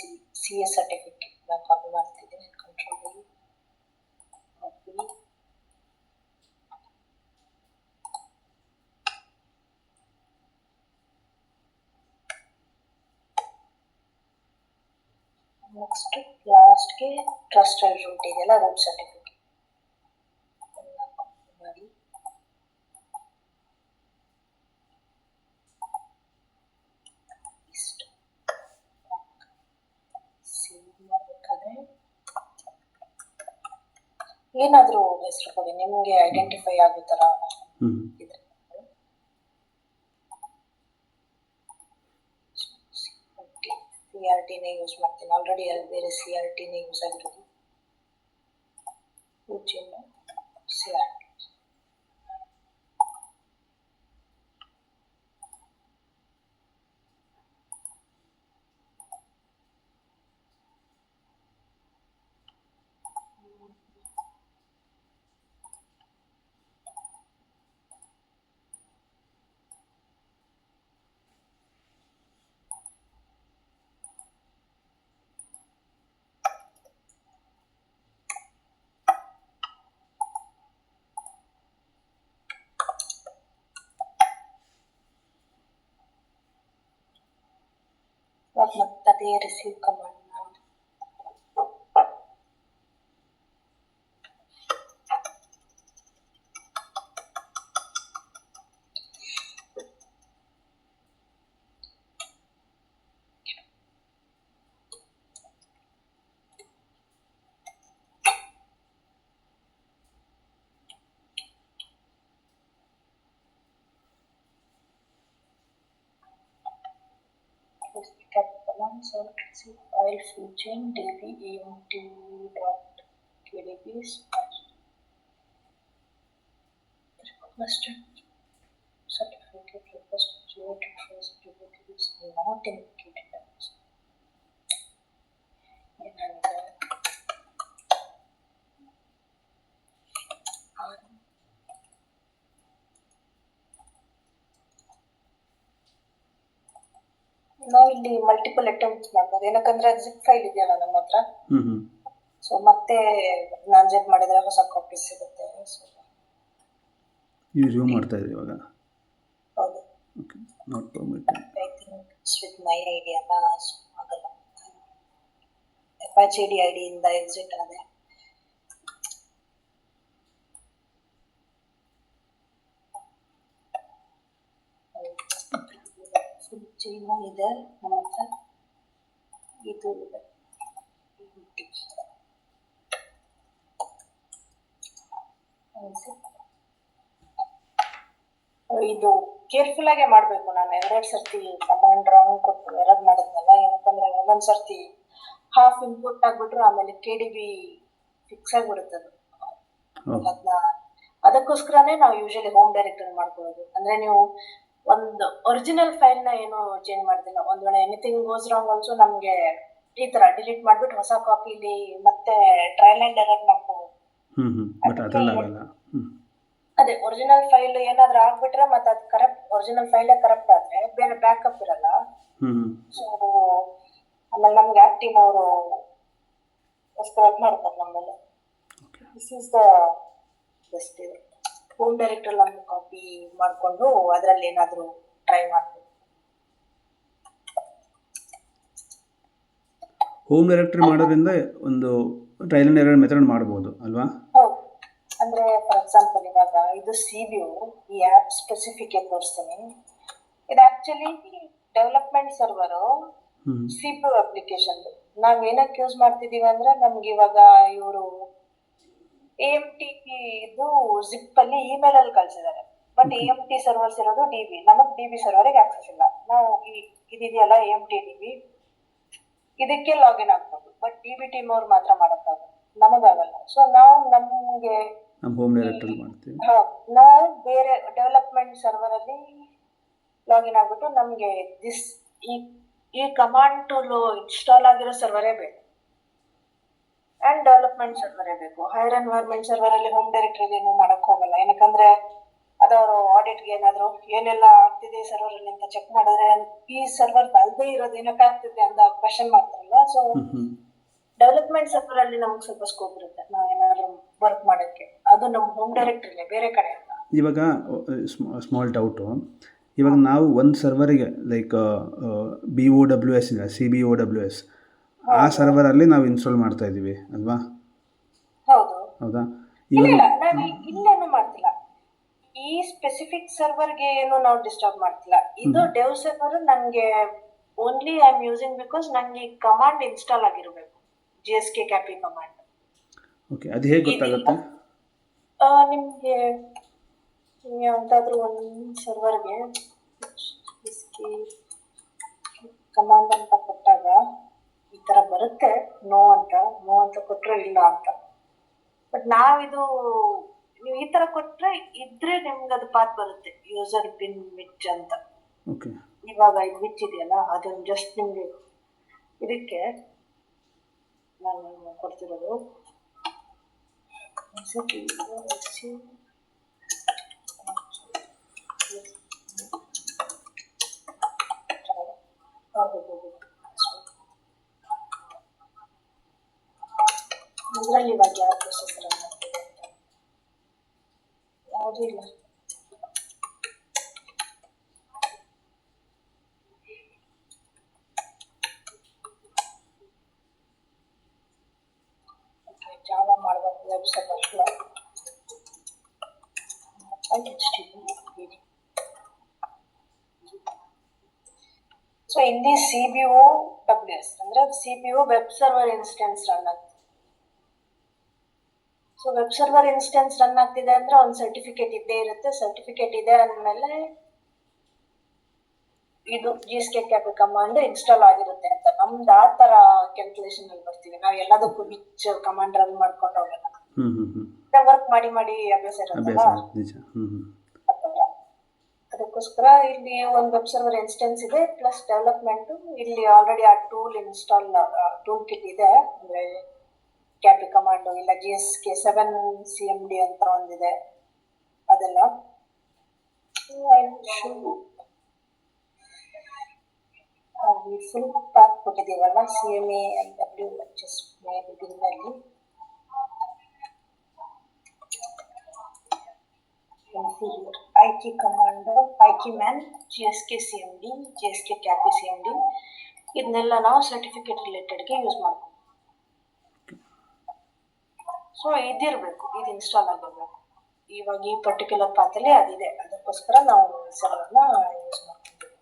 CA ಸರ್ಟಿಫಿಕೇಟ್ನ ಕಾಪಿ ಮಾಡ್ತಿದ್ದೀನಿ. Control copy. ನೆಕ್ಸ್ಟ್ ಲಾಸ್ಟ್ಗೆ ಟ್ರಸ್ಟೆಡ್ ರೂಟ್ ಇದೆಯಲ್ಲ, ರೂಟ್ ಸರ್ಟಿಫಿಕೇಟ್ ಮಾಡಿ ಸೇವ್ ಮಾಡಬೇಕಾದ್ರೆ ಏನಾದರೂ ಹೆಸರು ಕೊಡಿ, ನಿಮಗೆ ಐಡೆಂಟಿಫೈ ಆಗೋ ಥರ ಇದ್ರೆ. CRTನೇ ಯೂಸ್ ಮಾಡ್ತೀನಿ, ಆಲ್ರೆಡಿ ಅಲ್ಲಿ ಬೇರೆ CRTನೇ ಯೂಸ್ ಆಗಿರೋದು. CRT ಇವಾಗ ಮತ್ತೆ receive command commands or receive file fusion db emt.kdb requested certificate request geometry certificate is not indicated as ನಾವು ಇಲ್ಲಿ ಮಲ್ಟಿಪಲ್ ಅಟೆಂಪ್ಟ್ಸ್ ಮಾಡ್ಬೋದು, ಏನಕ್ಕಂದ್ರೆ ಜಿಪ್ ಫೈಲ್ ಇದೆಯಲ್ಲ ನಮ್ಮ ಹತ್ರ. ಸೊ ಮತ್ತೆ ನಾನು ಜೆಟ್ ಮಾಡಿದ್ರೆ ಹೊಸ ಕಾಪಿ ಸಿಗುತ್ತೆ. ಸೊ ನೀವು ರಿವ್ಯೂ ಮಾಡ್ತಾ ಇದ್ದೀರಿ ಇವಾಗ? ಹೌದು. Okay, not permitted. I think with my ID ಅಲ್ಲ, ಸೊ ಆಗಲ್ಲ. ಅಪಾಚೆ ಐಡಿ ಇಂದ ಎಕ್ಸಿಟ್ ಆದೆ. ಚೈನ ಇದೆ ನಮ್ಮ ಹತ್ರ, ಇದು ಇದೆ. ಇದು ಕೇರ್ಫುಲ್ ಆಗೇ ಮಾಡಬೇಕು. ನಾನು 2 ಸರ್ತಿ ಕಮಾಂಡ್ ರಾಂಗ್ ಕೊಟ್ಟು ಎರರ್ ಮಾಡಿದ್ನಲ್ಲ, ಏನಕ್ಕಂದ್ರೆ ಒಂದೊಂದು ಸರ್ತಿ ಹಾಫ್ ಇನ್ಪುಟ್ ಆಗ್ಬಿಟ್ರು ಆಮೇಲೆ KDB ಫಿಕ್ಸ್ ಆಗಿಬಿಡುತ್ತೆ ಅದು. ಅದಕ್ಕೋಸ್ಕರನೇ ನಾವು ಯೂಶಲಿ ಹೋಮ್ ಡೈರೆಕ್ಟರಿ ಮಾಡ್ಕೊಳ್ಳೋದು. ಅಂದ್ರೆ ನೀವು ಒಂದು ಒರಿಜಿನಲ್ ಫೈಲ್ನ ಏನು ಚೇಂಜ್ ಮಾಡ್ತಿಲ್ಲ, ಒಂದ್ ವೇಳೆ ಎನಿಥಿಂಗ್ ಗೋಸ್ ರಾಂಗ್ ಆಲ್ಸೋ ನಮಗೆ ಈ ತರ ಡಿಲೀಟ್ ಮಾಡ್ಬಿಟ್ಟು ಹೊಸ ಕಾಪಿಲಿ ಮತ್ತೆ ಟ್ರಯಲ್ ಅಂಡ್ ಎರರ್ ಮಾಡ್ಕೋಬಹುದು. ಅದೇ ಒರಿಜಿನಲ್ ಫೈಲ್ ಏನಾದ್ರೂ ಆಗ್ಬಿಟ್ರೆ ಮತ್ತೆ ಅದು ಕರೆಕ್ಟ್, ಒರಿಜಿನಲ್ ಫೈಲೇ ಕರೆಕ್ಟ್ ಆದ್ರೆ ಬೇರೆ ಬ್ಯಾಕಪ್ ಇರಲ್ಲ. ಸೊ ಆಮೇಲೆ ನಮ್ಗೆ ಆಕ್ಟಿವ್ ಅವರು ಎಸ್ಕಲೇಟ್ ಮಾಡ್ತಾರೆ ನಮ್ಮೆಲ್ಲ. This is the best. ಇದು ಹೋಮ್ ಡೈರೆಕ್ಟರಿ ಒಂದು ಕಾಪಿ ಮಾಡಿಕೊಂಡು ಅದರಲ್ಲಿ ಏನಾದರೂ ಟ್ರೈ ಮಾಡ್ಬೋದು. ಹೋಮ್ ಡೈರೆಕ್ಟರಿ ಮಾಡೋದ್ರಿಂದ ಒಂದು ಟ್ರಯಲ್ ಅಂಡ್ ಎರರ್ ಮೆಥಡ್ ಮಾಡ್ಬೋದು ಅಲ್ವಾ? ಹೌದು. ಅಂದ್ರೆ ಫಾರ್ ಎಕ್ಸಾಂಪಲ್ ಇವಾಗ ಇದು CBO, ಈ ಆ್ಯಪ್ ಸ್ಪೆಸಿಫಿಕ್ ತೋರಿಸ್ತೀನಿ. ಇದು ಆಕ್ಚುಲಿ ಡೆವಲಪ್ಮೆಂಟ್ ಸರ್ವರು CBO ಅಪ್ಲಿಕೇಶನ್. ನಾವ್ ಏನಕ್ಕೆ ಯೂಸ್ ಮಾಡ್ತಿದೀವಿ ಅಂದ್ರೆ ನಮ್ಗೆ ಇವಾಗ ಇವರು AMT ಇದು ಜಿಪ್ ಅಲ್ಲಿ ಇಮೇಲ್ ಅಲ್ಲಿ ಕಳ್ಸಿದ್ದಾರೆ. ಬಟ್ AMT ಸರ್ವರ್ಸ್ ಇರೋದು DB, ನಮಗ್ DB ಸರ್ವರ್ಗೆ ಆಕ್ಸೆಸ್ ಇಲ್ಲ. ನಾವು ಇದೆಯಲ್ಲ AMT DB, ಇದಕ್ಕೆ ಲಾಗಿನ್ ಆಗ್ಬೋದು. ಬಟ್ DB ಟೀಮ್ ಅವ್ರು ಮಾತ್ರ ಮಾಡಕ್ಕಾಗಲ್ಲ, ನಮಗಾಗಲ್ಲ. ಸೊ ನಾವು ನಮ್ಗೆ ಹೋಮ್ ಡೈರೆಕ್ಟರಿ ಮಾಡ್ತೀವಿ. ನಾವು ಬೇರೆ ಡೆವಲಪ್ಮೆಂಟ್ ಸರ್ವರ್ ಅಲ್ಲಿ ಲಾಗಿನ್ ಆಗ್ಬಿಟ್ಟು ನಮ್ಗೆ ಈ ಕಮಾಂಡ್ ಟೂಲ್ ಇನ್ಸ್ಟಾಲ್ ಆಗಿರೋ ಸರ್ವರೇ ಬೇಕು ಅಂಡ್ ಡೆವಲಪ್ಮೆಂಟ್ ಸರ್ವರೇ ಬೇಕು. ಹೈರ್ ಎನ್ವೈರ್ಮೆಂಟ್ ಸರ್ವರ್ ಅಲ್ಲಿ ಹೋಮ್ ಡೈರೆಕ್ಟರಿ ಏನು ಮಾಡಕ್ ಹೋಗಲ್ಲ, ಏನಕ್ಕಂದ್ರೆ ಅದವರು ಆಡಿಟ್ಗೆ ಏನಾದ್ರು ಏನೆಲ್ಲ ಆಗ್ತಿದೆ ಸರ್ವರ್ ಅಲ್ಲಿ ಅಂತ ಚೆಕ್ ಮಾಡಿದ್ರೆ ಈ ಸರ್ವರ್ ಅಲ್ಲದೆ ಇರೋದು ಏನಕ್ಕೆ ಆಗ್ತಿದೆ ಅಂತ ಕ್ವೆಶನ್ ಮಾಡ್ತಾರಲ್ಲ. ಸೊ ಡೆವಲಪ್ಮೆಂಟ್ ಸರ್ವರ್ ಅಲ್ಲಿ ನಮ್ಗೆ ಸ್ವಲ್ಪ ಸ್ಕೋಪ್ ಇರುತ್ತೆ ನಾವೇನಾದ್ರು ವರ್ಕ್ ಮಾಡೋಕ್ಕೆ. ಅದು ನಮ್ಮ ಹೋಮ್ ಡೈರೆಕ್ಟರಿಲೇ, ಬೇರೆ ಕಡೆ ಅಲ್ಲ. ಇವಾಗ ಸ್ಮಾಲ್ ಡೌಟು, ಇವಾಗ ನಾವು ಒಂದು ಸರ್ವರಿಗೆ ಲೈಕ್ BOWS ಇದೆ, CBOWS, ಆ ಸರ್ವರಲ್ಲಿ ನಾವು ಇನ್ಸ್ಟಾಲ್ ಮಾಡ್ತಾ ಇದ್ದೀವಿ ಅಲ್ವಾ? ಹೌದು. ಹೌದಾ? ಇಲ್ಲ, ನಾವು ಇಲ್ಲೇನು ಮಾಡ್ತಿಲ್ಲ. ಈ ಸ್ಪೆಸಿಫಿಕ್ ಸರ್ವರ್ಗೆ ಏನು ನಾವು ಡಿಸ್ಟರ್ಬ್ ಮಾಡ್ತಿಲ್ಲ. ಇದು ಡೆವ್ ಸರ್ವರ್ ನಂಗೆ only I am using because ನಂಗೆ ಕಮಾಂಡ್ ಇನ್ಸ್ಟಾಲ್ ಆಗಿರಬೇಕು, GSK ಕ್ಯಾಪಿ ಕಮಾಂಡ್. ಓಕೆ, ಅದು ಹೇಗೆ ಗೊತ್ತಾಗುತ್ತೆ ನಿಮಗೆ? ಯಾವುದಾದ್ರೂ ಒಂದು ಸರ್ವರ್ಗೆ GSK ಕಮಾಂಡ್ ಅಂತ ಕೊಟ್ಟಾಗ ಈ ತರ ಬರುತ್ತೆ, ನೋ ಅಂತ ಕೊಟ್ರೆ ಇಲ್ಲ ಅಂತ. ಬಟ್ ನಾವಿದು ನೀವು ಈ ತರ ಕೊಟ್ರೆ ಇದ್ರೆ ನಿಮ್ಗೆ ಅದು ಪಾತ್ ಬರುತ್ತೆ, ಯೂಸರ್ ಬಿನ್ ವಿಚ್ ಅಂತ. ಇವಾಗ ಇದು ವಿಚ್ ಇದೆಯಲ್ಲ, ಅದನ್ನು ಜಸ್ಟ್ ನಿಮ್ಗೆ ಇದಕ್ಕೆ ನಾನು ಕೊಡ್ತಿರೋದು ಇದರಲ್ಲಿ ಇವಾಗ ಯಾವ ಪ್ರೊಸೆಸರ್ ಯಾವುದೂ ಇಲ್ಲ. HTTP. ಸೊ ಇಲ್ಲಿ CBO WS ಅಂದ್ರೆ CBO web server instance run ಆಗ್ತದೆ. So web server instance run ಆಗ್ತಿದೆ ಅಂದ್ರೆ ಒಂದು ಸರ್ಟಿಫಿಕೇಟ್ ಇದ್ದೇ ಇರುತ್ತೆ. ಸರ್ಟಿಫಿಕೇಟ್ ಇದೆ ಅಂದಮೇಲೆ ಇದು GSK ಕಮಾಂಡ್ ಇನ್ಸ್ಟಾಲ್ ಆಗಿರುತ್ತೆ ಅಂತ ನಮ್ದು ಆ ತರ ಕ್ಯಾಲ್ಕುಲೇಷನ್ ಅಲ್ಲಿ ಬರ್ತೀವಿ. ನಾವು ಎಲ್ಲದಕ್ಕೂ ಬಿಚ್ ಕಮಾಂಡ್ ರನ್ ಮಾಡ್ಕೊಂಡು ಹೋಗಲ್ಲ. ವರ್ಕ್ ಮಾಡಿ ಮಾಡಿ ಅಭ್ಯಾಸ ಇರುತ್ತಲ್ಲ, ಅದಕ್ಕೋಸ್ಕರ ಇಲ್ಲಿ ಒಂದು ವೆಬ್ ಸರ್ವರ್ ಇನ್ಸ್ಟೆನ್ಸ್ ಇದೆ ಪ್ಲಸ್ ಡೆವಲಪ್ಮೆಂಟ್. ಇಲ್ಲಿ ಆಲ್ರೆಡಿ ಆ ಟೂಲ್ ಕಿಟ್ ಇದೆ, ಅಂದ್ರೆ ಕ್ಯಾಪಿ ಕಮಾಂಡ್ ಇಲ್ಲ GSK 7CMD ಅಂತ ಒಂದಿದೆ ಅದೆಲ್ಲ. ಫುಲ್ ಪ್ಯಾಕ್ ಕೊಟ್ಟಿದ್ದೀವಲ್ಲ CMA LWHS ಬಿಗಿನಲ್ಲಿ. IK command, IK man, GSK CMD, GSK ಕ್ಯಾಪಿ CMD ಇದನ್ನೆಲ್ಲ ನಾವು ಸರ್ಟಿಫಿಕೇಟ್ ರಿಲೇಟೆಡ್ಗೆ ಯೂಸ್ ಮಾಡ್ತೀವಿ. ಸೊ ಇದಿರಬೇಕು, ಇದು ಇನ್ಸ್ಟಾಲ್ ಆಗಿರ್ಬೇಕು. ಇವಾಗ ಈ ಪರ್ಟಿಕ್ಯುಲರ್ ಪಾತಲ್ಲಿ ಅದಿದೆ, ಅದಕ್ಕೋಸ್ಕರ ನಾವು ಸರ್ವರ್ನ ಯೂಸ್ ಮಾಡ್ತೀವಿ.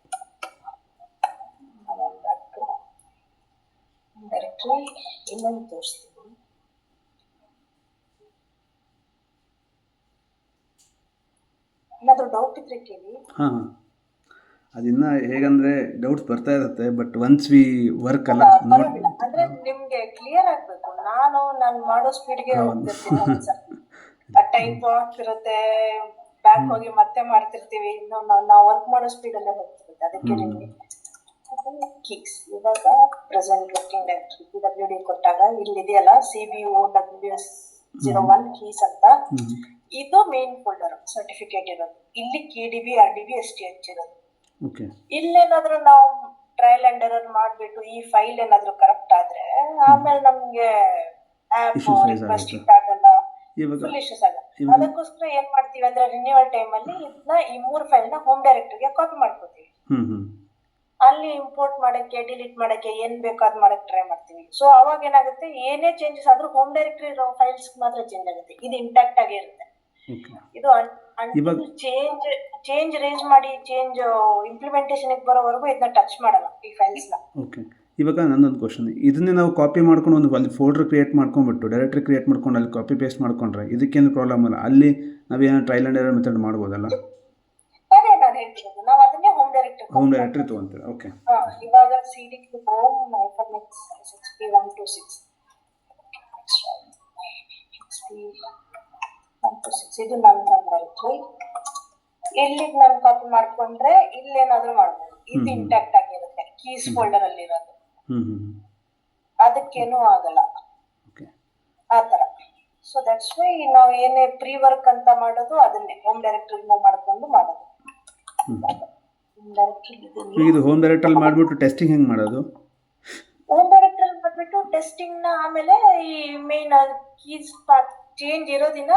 ಡೈರೆಕ್ಟ್ರಿ ಇನ್ನೊಂದು ತೋರಿಸ್ತೀವಿ. ಏನಾದರೂ ಡೌಟ್ ಇದ್ರೆ ಕೇಳಿ. ಹಾಂ, ಅದಿನ್ನ ಹೇಗಂದರೆ ಡೌಟ್ಸ್ ಬರ್ತಾ ಇರುತ್ತೆ, ಬಟ್ ಒನ್ಸ್ ವಿ ವರ್ಕ್ ಅಲ್ಲ ಪರವಾಗಿಲ್ಲ, ಅಂದ್ರೆ ನಿಮ್ಗೆ ಕ್ಲಿಯರ್ ಆಗ್ಬೇಕು. ನಾನು ಮಾಡೋ ಸ್ಪೀಡ್ಗೆ ಹೋಗ್ತಿರ್ತೀನಿ, ಟೈಪ್ ಆಗ್ತಿರುತ್ತೆ, ಬ್ಯಾಕ್ ಹೋಗಿ ಮತ್ತೆ ಮಾಡ್ತಿರ್ತೀವಿ. ಇನ್ನು ನಾವು ವರ್ಕ್ ಮಾಡೋ ಸ್ಪೀಡಲ್ಲೇ ಹೋಗ್ತಿರುತ್ತೆ. ಅದಕ್ಕೆ ನಿಮ್ಗೆ ಕೀಸ್ ಇವಾಗ ಪ್ರೆಸೆಂಟ್ ವರ್ಕಿಂಗ್ ಡೈರೆಕ್ಟರಿ PWD ಕೊಟ್ಟಾಗ ಇಲ್ಲಿ ಇದೆಯಲ್ಲ CBOWS 01 ಕೀಸ್ ಅಂತ, ಇದು ಮೇನ್ ಫೋಲ್ಡರ್ ಸರ್ಟಿಫಿಕೇಟ್ ಇರೋದು. ಇಲ್ಲಿ KDB RDB STH ಇರೋದು. ಇಲ್ಲೇನಾದ್ರೂ ನಾವು ಟ್ರಯಲ್ ಅಂಡ್ ಎರರ್ ಮಾಡ್ಬಿಟ್ಟು ಈ ಫೈಲ್ ಏನಾದ್ರೂ ಕರೆಕ್ಟ್ ಆದ್ರೆ ಆಮೇಲೆ ನಮ್ಗೆ ಆಪ್ ರಿಕ್ವೆಸ್ಟ್ ಆಗಲ್ಲ, ಫುಲ್ ಇಶ್ಯೂಸ್ ಆಗಲ್ಲ. ಅದಕ್ಕೋಸ್ಕರ ಏನ್ ಮಾಡ್ತೀವಿ ಅಂದ್ರೆ ರಿನ್ಯೂವಲ್ ಟೈಮ್ ಅಲ್ಲಿ ಇದನ್ನ ಈ 3 ಫೈಲ್ ನ ಹೋಮ್ ಡೈರೆಕ್ಟರಿಗೆ ಕಾಪಿ ಮಾಡ್ಕೋತೀವಿ. ಅಲ್ಲಿ ಇಂಪೋರ್ಟ್ ಮಾಡಕ್ಕೆ, ಡಿಲೀಟ್ ಮಾಡಕ್ಕೆ ಏನ್ ಬೇಕೋ ಅದ್ ಮಾಡಕ್ ಟ್ರೈ ಮಾಡ್ತೀವಿ. ಸೊ ಅವಾಗ ಏನಾಗುತ್ತೆ, ಏನೇ ಚೇಂಜಸ್ ಆದ್ರೂ ಹೋಮ್ ಡೈರೆಕ್ಟರಿ ಇರೋ ಫೈಲ್ಸ್ ಮಾತ್ರ ಚೇಂಜ್ ಆಗುತ್ತೆ, ಇದು ಇಂಟ್ಯಾಕ್ಟ್ ಆಗೇ ಇರುತ್ತೆ. ಇದು ಚೇಂಜ್ ರೇಂಜ್ ಮಾಡಿ ಚೇಂಜ್ ಇಂಪ್ಲಿಮೆಂಟೇಷನ್ ಬರೋವರೆಗೂ ಇದನ್ನ ಟಚ್ ಮಾಡಲ್ಲ ಈ ಫೈಲ್ಸ್ ನ. ಓಕೆ, ಇವಾಗ ನನ್ನೊಂದು ಕ್ವಶನ್, ಇದನ್ನೇ ನಾವು ಕಾಪಿ ಮಾಡ್ಕೊಂಡು ಒಂದು ಅಲ್ಲಿ ಫೋಲ್ಡರ್ ಕ್ರಿಯೇಟ್ ಮಾಡ್ಕೊಂಡ್ಬಿಟ್ಟು ಡೈರೆಕ್ಟ್ರಿ ಕ್ರಿಯೇಟ್ ಮಾಡ್ಕೊಂಡು ಅಲ್ಲಿ ಕಾಪಿ ಪೇಸ್ಟ್ ಮಾಡ್ಕೊಂಡ್ರೆ ಇದಕ್ಕೇನು ಪ್ರಾಬ್ಲಮ್ ಅಲ್ಲ? ಅಲ್ಲಿ ನಾವೇನೋ ಟ್ರಯಲ್ ಅಂಡ್ ಎರರ್ ಮೆಥಡ್ ಮಾಡ್ಬೋದಲ್ಲ? ಅದೇ ನಾನು ಹೇಳ್ತಿರೋದು, ನಾವು ಅದನ್ನೇ ಹೋಮ್ ಡೈರೆಕ್ಟರಿ ತೊಗೊಂತೀವಿ. ಓಕೆ, ಇವಾಗ CD ಹೋಮ್ Hypermex XP 126 ಇದು ನನ್ನ ಡೈರೆಕ್ಟರಿ. ಇಲ್ಲಿಗೆ ನಾನು ಕಾಪಿ ಮಾಡ್ಕೊಂಡ್ರೆ ಇಲ್ಲೇನಾದ್ರೂ ಮಾಡ್ಬೋದು, ಇದು ಇಂಟ್ಯಾಕ್ಟ್ ಆಗಿರುತ್ತೆ ಕೀಸ್ ಫೋಲ್ಡರ್ ಅಲ್ಲಿ ಇರೋದು, ಅದಕ್ಕೇನು ಆಗಲ್ಲ ಆ ತರ. ಸೊ ದಟ್ಸ್ ವೈ ನಾವು ಏನೇ ಪ್ರೀ ವರ್ಕ್ ಅಂತ ಮಾಡೋದು ಅದನ್ನೇ ಹೋಮ್ ಡೈರೆಕ್ಟರಿ ಮಾಡ್ಕೊಂಡು ಮಾಡೋದು. ಇದು ಹೋಮ್ ಡೈರೆಕ್ಟರಿ ಮಾಡಿಬಿಟ್ಟು ಟೆಸ್ಟಿಂಗ್ ಹೆಂಗೆ ಮಾಡೋದು? ಹೋಮ್ ಡೈರೆಕ್ಟರಿ ಮಾಡಿಬಿಟ್ಟು ಟೆಸ್ಟಿಂಗ್ ನ ಆಮೇಲೆ ಈ ಮೇನ್ ಕೀಸ್ ಚೇಂಜ್ ಇರೋದಿನ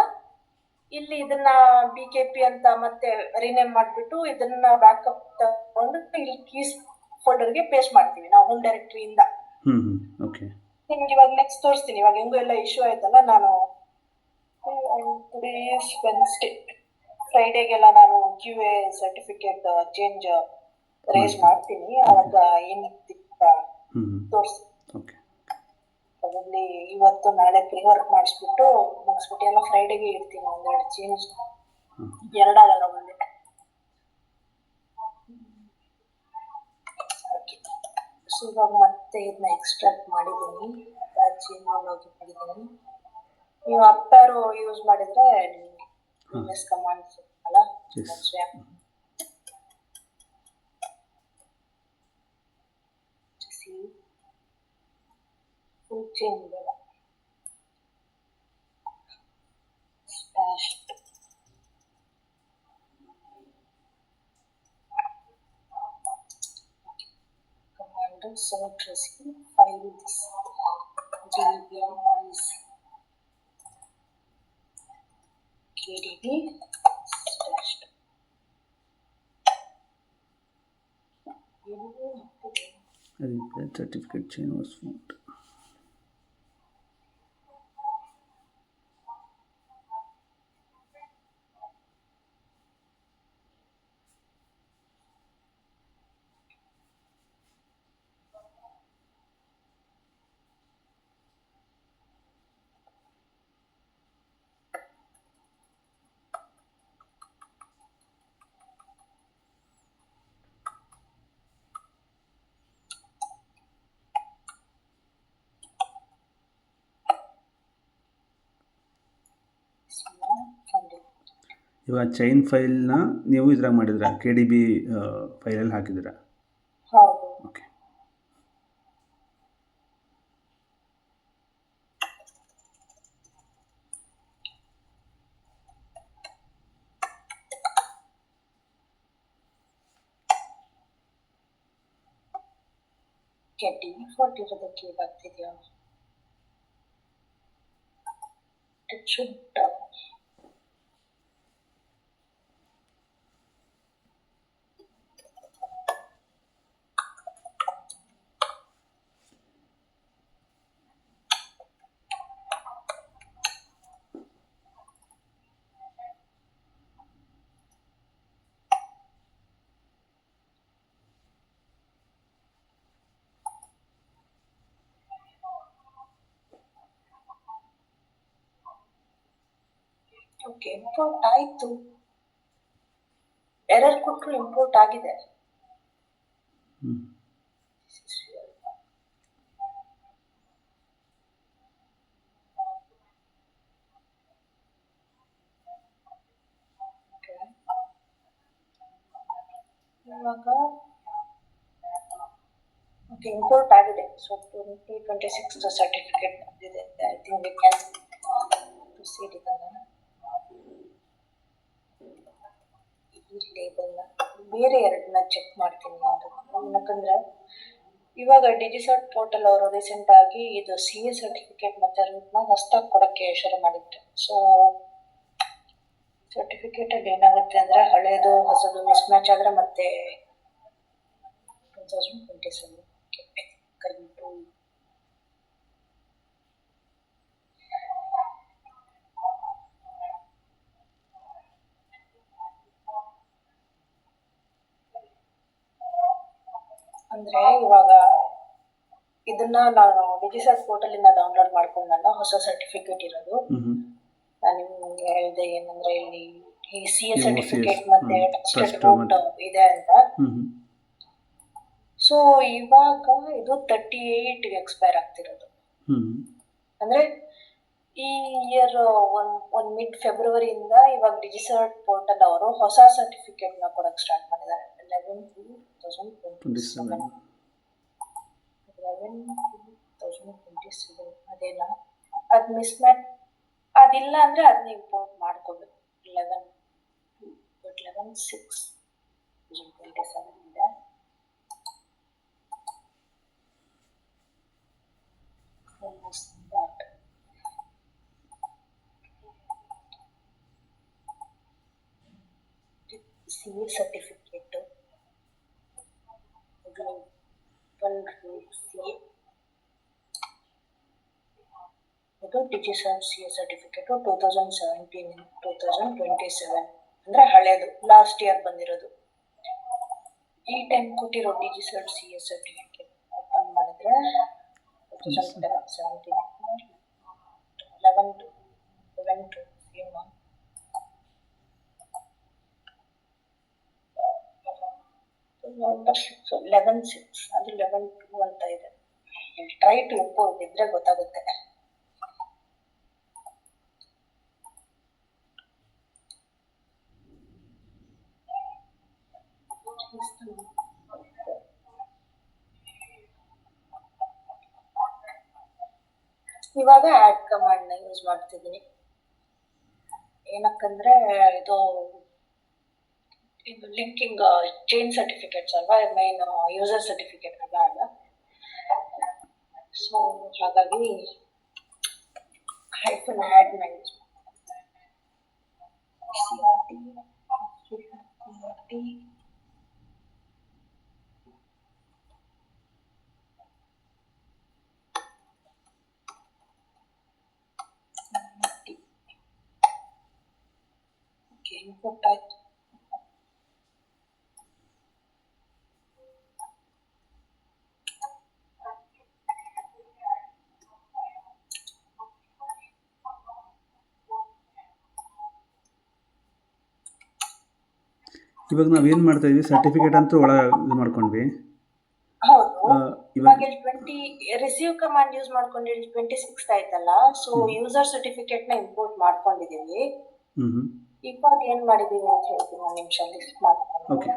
ಇಲ್ಲಿ ಇದನ್ನ BKP ಅಂತ ಮತ್ತೆ ರಿನೇಮ್ ಮಾಡಿಬಿಟ್ಟು ಇದನ್ನ ಬ್ಯಾಕಪ್ ತಗೊಂಡು ಇಲ್ಲಿ ಕೀಸ್ ಫೋಲ್ಡರ್ಗೆ ಪೇಸ್ಟ್ ಮಾಡ್ತೀವಿ ನಾವು ಹೋಮ್ ಡೈರೆಕ್ಟರಿಯಿಂದ. ಓಕೆ, ನಿಮ್ಗೆ ಇವಾಗ ನೆಕ್ಸ್ಟ್ ತೋರಿಸ್ತೀನಿ. ಇವಾಗ ಹೆಂಗೋ ಎಲ್ಲ ಇಶ್ಯೂ ಆಯ್ತಲ್ಲ, ನಾನು ವೆನ್ಸ್ಡೇ ಫ್ರೈಡೇಗೆಲ್ಲ ನಾನು QA ಸರ್ಟಿಫಿಕೇಟ್ ಚೇಂಜ್ ರೇಸ್ ಮಾಡ್ತೀನಿ. ಅವಾಗ ಏನಿತ್ತ ತೋರಿಸ್ತೀನಿ. probably ಇವತ್ತು ನಾಳೆ ಪ್ರೀ ವರ್ಕ್ ಮಾಡಿಸ್ಬಿಟ್ಟು ಮುಗಿಸ್ಬಿಟ್ಟು ಎಲ್ಲ ಫ್ರೈಡೆಗೆ ಇರ್ತೀನಿ. ಒಂದೆರಡು ಚೇಂಜ್, ಎರಡಾಗಲ್ಲ ಒಂದೇ. ಸೊ ಇವಾಗ ಮತ್ತೆ ಇದನ್ನ ಎಕ್ಸ್ಟ್ರಾಕ್ಟ್ ಮಾಡಿದ್ದೀನಿ, ಚೇಂಜ್ ಮಾಡಿದ್ದೀನಿ. ನೀವು ಅಪ್ಪಾರು ಯೂಸ್ ಮಾಡಿದ್ರೆ ನಿಮಗೆ ಕಮಾಂಡ್ಸ್ ಅಲ್ಲ, full change ಬೇಡ. Stashed command search recipe files dbs kdb stashed. Certificate chain was found. ಇವಾಗ ಚೈನ್ ಫೈಲ್ನ ನೀವು ಇದ್ರಾಗ ಮಾಡಿದ್ರಾ KDB ಫೈಲಲ್ಲಿ ಹಾಕಿದ್ದೀರಾ? ಹೌದು. ಓಕೆ. ಡಿಫಾಲ್ಟ್ ಇರೋದಕ್ಕೆ ಬರ್ತಿದ್ಯಾ? It should. ಓಕೆ, ಇಂಪೋರ್ಟ್ ಆಯ್ತು. ಎರರ್ ಕೊಟ್ಟರು ಇಂಪೋರ್ಟ್ ಆಗಿದೆ. ಹ್ಞೂ. ಇವಾಗ ಓಕೆ, ಇಂಪೋರ್ಟ್ ಆಗಿದೆ. ಸೊ 2026 ಸರ್ಟಿಫಿಕೇಟ್ ಬಂದಿದೆ. I think we can proceed ಇದನ್ನ. ಈ ಲೇಬಲ್ನ ಬೇರೆ ಎರಡನ್ನ ಚೆಕ್ ಮಾಡ್ತೀನಿ ಯಾಕಂದ್ರೆ ಇವಾಗ ಡಿಜಿಸರ್ಟ್ ಪೋರ್ಟಲ್ ಅವರು ರೀಸೆಂಟ್ ಆಗಿ ಇದು CA ಸರ್ಟಿಫಿಕೇಟ್ ಮತ್ತೆ ರೂಟ್ನ ಹೊಸದಾಗಿ ಕೊಡಕ್ಕೆ ಶುರು ಮಾಡಿದ್ರು. ಸೊ ಸರ್ಟಿಫಿಕೇಟ್ ಅಲ್ಲಿ ಏನಾಗುತ್ತೆ ಅಂದ್ರೆ ಹಳೇದು ಹೊಸದು ಮಿಸ್ ಮ್ಯಾಚ್ ಆದ್ರೆ ಮತ್ತೆ 2027 ಅಂದ್ರೆ ಇವಾಗ ಇದನ್ನ ನಾನು ಡಿಜಿಸರ್ಟ್ ಪೋರ್ಟಲ್ ಇಂದ ಡೌನ್ಲೋಡ್ ಮಾಡ್ಕೊಂಡಲ್ಲ ಹೊಸ ಸರ್ಟಿಫಿಕೇಟ್ ಇರೋದು. ನಾನು ನಿಮ್ಗೆ ಹೇಳಿದೆ ಏನಂದ್ರೆ ಇಲ್ಲಿ ಈ CA ಸರ್ಟಿಫಿಕೇಟ್ ಮತ್ತೆ ಟ್ರಸ್ಟೆಡ್ ರೂಟ್ ಇದೆ ಅಂತ. ಸೊ ಇವಾಗ ಇದು 38 ಎಕ್ಸ್ಪೈರ್ ಆಗ್ತಿರೋದು. ಅಂದ್ರೆ ಈ ಇಯರ್ ಒಂದ್ ಮಿಡ್ ಫೆಬ್ರವರಿಯಿಂದ ಇವಾಗ ಡಿಜಿಸರ್ಟ್ ಪೋರ್ಟಲ್ ಅವರು ಹೊಸ ಸರ್ಟಿಫಿಕೇಟ್ ನ ಕೊಡಕ್ ಸ್ಟಾರ್ಟ್ ಮಾಡಿದ್ದಾರೆ. 11/2027 ಅದೇನ ಅದ್ ಮಿಸ್ ಮ್ಯಾಚ್ ಅದಿಲ್ಲ ಅಂದ್ರೆ ಅದನ್ನ ಇಂಪೋರ್ಟ್ ಮಾಡ್ಕೋಬೇಕು. 11/6/2027 ಇದೆ. CA ಸರ್ಟಿಫಿಕೇಟ್ ಇದು ಡಿಜಿಸರ್ಟ್ CA ಸರ್ಟಿಫಿಕೇಟ್ 2017-2027 ಅಂದ್ರೆ ಹಳೇದು, ಲಾಸ್ಟ್ ಇಯರ್ ಬಂದಿರೋದು. ಈ ಟೈಮ್ ಕೊಟ್ಟಿರೋ ಡಿಜಿಸರ್ಟ್ CA ಸರ್ಟಿಫಿಕೇಟ್ ಓಪನ್ ಮಾಡಿದ್ರೆ 2017 11/2 11/6 ಅದು 11/2 ಅಂತ ಇದೆ. ಟ್ರೈ ಟು ಇಂಪೋರ್ಟ್ ಇದ್ರೆ ಗೊತ್ತಾಗುತ್ತೆ. ಇವಾಗ ಆಡ್ ಕಮಾಂಡ್ ನ ಯೂಸ್ ಮಾಡ್ತಿದ್ದೀನಿ. ಏನಕ್ಕಂದ್ರೆ ಇದು ಲಿಂಕಿಂಗ್ ಚೈನ್ ಸರ್ಟಿಫಿಕೇಟ್ಸ್ ಅಲ್ವಾ, ಮೈನ್ ಯೂಸರ್ ಸರ್ಟಿಫಿಕೇಟ್ ಅಲ್ಲ. ಸೊ ಹಾಗಾಗಿ ಹೈಫನ್ ಆಡ್ ನ ಯೂಸ್ ಇಂಪೋರ್ಟ್ ಆಯ್ತು. ಇವಾಗ ನಾವೇನು ಮಾಡ್ತಾ ಇದೀವಿ, ಸರ್ಟಿಫಿಕೇಟ್ ಅಂತೂ ಒಳಗೆ ಇದು ಮಾಡ್ಕೊಂಡ್ವಿ. ಹೌದು, ಇವಾಗ 20 ರಿಸೀವ್ ಕಮಾಂಡ್ ಯೂಸ್ ಮಾಡ್ಕೊಂಡು 26 ಆಯ್ತಲ್ಲ. ಸೊ ಯೂಸರ್ ಸರ್ಟಿಫಿಕೇಟ್ ನ ಇಂಪೋರ್ಟ್ ಮಾಡ್ಕೊಂಡಿದೀವಿ. ಇವಾಗ ಏನ್ ಮಾಡಿದೀವಿ ಅಂತ ಹೇಳ್ತೀನಿ, ಒಂದು ನಿಮಿಷ ಲಿಸ್ಟ್ ಮಾಡ್ಕೊಂಡು. ಓಕೆ.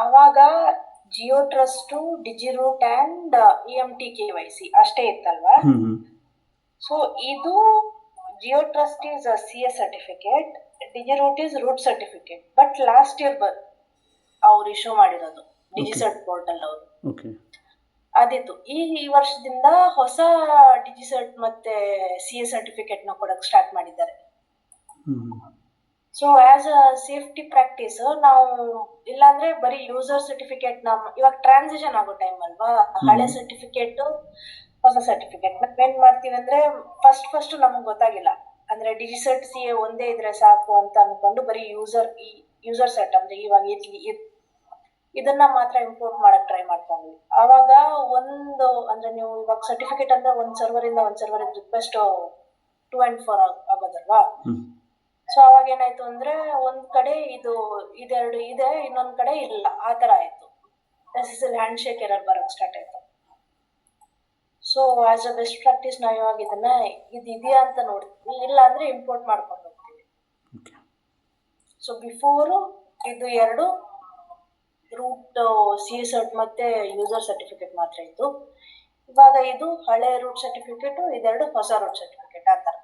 ಅವಾಗ ಜಿಯೋ ಟ್ರಸ್ಟ್, ಡಿಜಿರೂಟ್ ಅಂಡ್ EMT-KYC ಅಷ್ಟೇ ಇತ್ತಲ್ವಾ. ಸೊ ಇದು GeoTrust is CS certificate, DigiRoot is root certificate. But last year ಅವ್ರು ಇಶ್ಯೂ ಮಾಡಿರೋದು ಡಿಜಿಸರ್ಟ್ ಪೋರ್ಟಲ್ ಅವರು. ಓಕೆ. ಅದಿತ್ತು. ಈ ವರ್ಷದಿಂದ ಹೊಸ ಡಿಜಿಸರ್ಟ್ ಮತ್ತೆ CS ಸರ್ಟಿಫಿಕೇಟ್ ನ ಕೊಡಕ್ ಸ್ಟಾರ್ಟ್ ಮಾಡಿದ್ದಾರೆ. So as a safety practice ನಾವು ಇಲ್ಲಾಂದ್ರೆ ಬರೀ ಯೂಸರ್ ಸರ್ಟಿಫಿಕೇಟ್ ಇವಾಗ ಟ್ರಾನ್ಸಿಷನ್ ಆಗೋ ಟೈಮ್ ಅಲ್ವಾ, ಹಳೆ ಸರ್ಟಿಫಿಕೇಟ್ ಹೊಸ ಸರ್ಟಿಫಿಕೇಟ್ ನಾವೇನ್ ಮಾಡ್ತೀವಿ ಅಂದ್ರೆ ಫಸ್ಟ್ ನಮ್ಗೆ ಗೊತ್ತಾಗಿಲ್ಲ ಅಂದ್ರೆ ಡಿಜಿಸರ್ಟ್ CA ಒಂದೇ ಇದ್ರೆ ಸಾಕು ಅಂತ ಅನ್ಕೊಂಡು ಬರೀ ಯೂಸರ್ ಸೆಟ್ ಅಂದ್ರೆ ಇವಾಗ ಇದನ್ನ ಮಾತ್ರ ಇಂಪೋರ್ಟ್ ಮಾಡಕ್ ಟ್ರೈ ಮಾಡ್ಕೊಂಡ್ವಿ. ಅವಾಗ ಅಂದ್ರೆ ನೀವು ಇವಾಗ ಸರ್ಟಿಫಿಕೇಟ್ ಅಂದ್ರೆ ಒಂದ್ ಸರ್ವರ್ ಇಂದ ಒಂದ್ ಸರ್ವರ್ ರಿಕ್ವೆಸ್ಟ್ 2 and 4 ಆಗೋದಲ್ವಾ. ಸೊ ಅವಾಗ ಏನಾಯ್ತು ಅಂದ್ರೆ ಒಂದ್ ಕಡೆ ಇದೆರಡು ಇದೆ, ಇನ್ನೊಂದ್ ಕಡೆ ಇಲ್ಲ, ಆ ತರ ಆಯ್ತು. SSL ಹ್ಯಾಂಡ್ ಶೇಕ್ ಎರರ್ ಬರಕ್ ಸ್ಟಾರ್ಟ್ ಆಯ್ತು. So as a best practice ನಾವು ಇವಾಗ ಇದನ್ನ ಇದೆಯಾ ಅಂತ ನೋಡ್ತೀವಿ, ಇಲ್ಲ ಅಂದ್ರೆ ಇಂಪೋರ್ಟ್ ಮಾಡ್ಕೊಂಡು ಹೋಗ್ತೀವಿ. ಸೊ ಬಿಫೋರ್ ಇದು ಎರಡು ರೂಟ್ CS ಮತ್ತೆ ಯೂಸರ್ ಸರ್ಟಿಫಿಕೇಟ್ ಮಾತ್ರ ಇತ್ತು. ಇವಾಗ ಇದು ಹಳೆ ರೂಟ್ ಸರ್ಟಿಫಿಕೇಟ್, ಇದೆರಡು ಹೊಸ ರೂಟ್ ಸರ್ಟಿಫಿಕೇಟ್. ಆ ತರ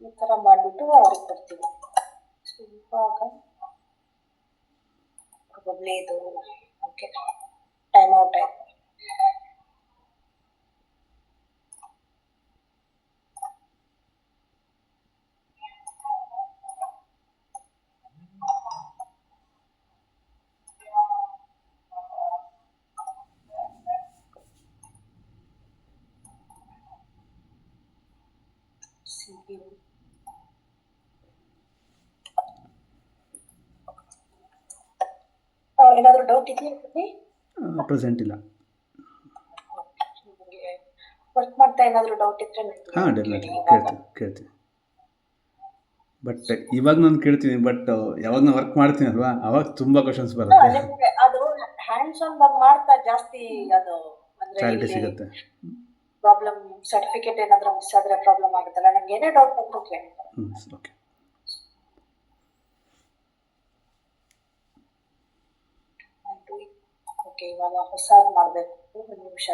ಈ ತರ ಮಾಡ್ಬಿಟ್ಟು ಅವ್ರಿಗೆ ಕೊಡ್ತೀವಿ. ಸೊ ಇವಾಗ ಪ್ರಾಬಬ್ಲಿ ಇದು ಓಕೆ ಟೈಮ್ ಔಟ್ ಆಯ್ತು. ಏನಾದ್ರು ಡೌಟ್ ಇದೆಯಾ? ಪ್ರೆಸೆಂಟ್ ಇಲ್ಲ. ವರ್ಕ್ ಮಾಡ್ತಾ ಏನಾದ್ರು ಡೌಟ್ ಇದ್ರೆ ಹಾಂ ಡೆಫಿನೆಟ್ಲಿ ಕೇಳ್ತೀನಿ. ಬಟ್ ಇವಾಗ ನಾನು ಕೇಳ್ತೀನಿ, ಬಟ್ ಯಾವಾಗ ನಾನು ವರ್ಕ್ ಮಾಡ್ತೀನಿ ಅಲ್ವಾ ಅವಾಗ ತುಂಬಾ ಕ್ವಶನ್ಸ್ ಬರುತ್ತೆ. ಅದು ಹ್ಯಾಂಡ್ಸ್ ಆನ್ ಮಾಡ್ತಾ ಜಾಸ್ತಿ ಅದು ಕ್ಲಾರಿಟಿ ಸಿಗುತ್ತೆ. ಪ್ರಾಬ್ಲಮ್ ಸರ್ಟಿಫಿಕೇಟ್ ಏನಾದ್ರು ಮಿಸ್ ಆದ್ರೆ ಪ್ರಾಬ್ಲಮ್ ಆಗುತ್ತಲ್ಲ, ನಂಗೆ ಏನೇ ಡೌಟ್ ಬಂದ್ರು ಕೇಳಿ. ಓಕೆ. ಓಕೆ, ಇವಾಗ ಹೊಸದು ಮಾಡಬೇಕು. ಒಂದು ನಿಮಿಷ.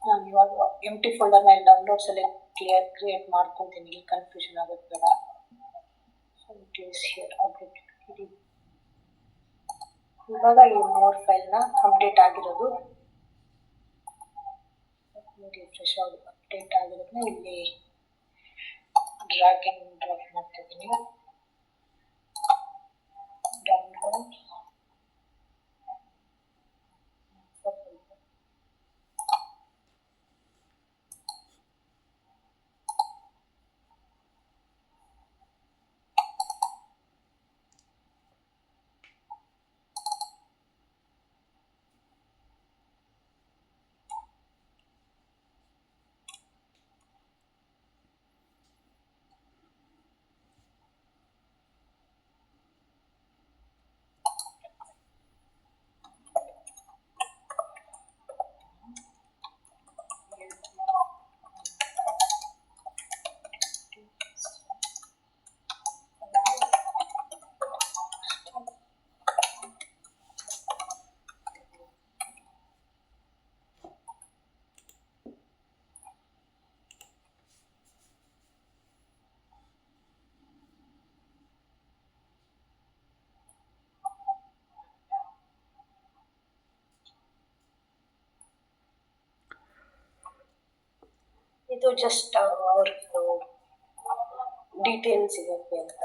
ನಾನು ಇವಾಗ ಎಂಟಿ ಫೋಲ್ಡರ್ ನಲ್ಲಿ ಡೌನ್ಲೋಡ್ಸ್ ಅಲ್ಲಿ ಕ್ರಿಯೇಟ್ ಮಾಡ್ಕೊಂತೀನಿ, ಕನ್ಫ್ಯೂಷನ್ ಆಗುತ್ತೆ ಬೇಡ. ಇವಾಗ ಈ 3 ಫೈಲ್ನ ಅಪ್ಡೇಟ್ ಆಗಿರೋದು, ರಿಫ್ರೆಶ್ ಆಗಿ ಅಪ್ಡೇಟ್ ಆಗಿರೋದನ್ನ ಇಲ್ಲಿ ಡ್ರ್ಯಾಗ್ ಅಂಡ್ ಡ್ರಾಪ್ ಮಾಡ್ತಿದ್ದೀನಿ. ಡೌನ್ಲೋಡ್ ಇದು ಜಸ್ಟ್ ಅವ್ರದ್ದು ಡೀಟೇಲ್ಸ್ ಸಿಗುತ್ತೆ ಅಂತ.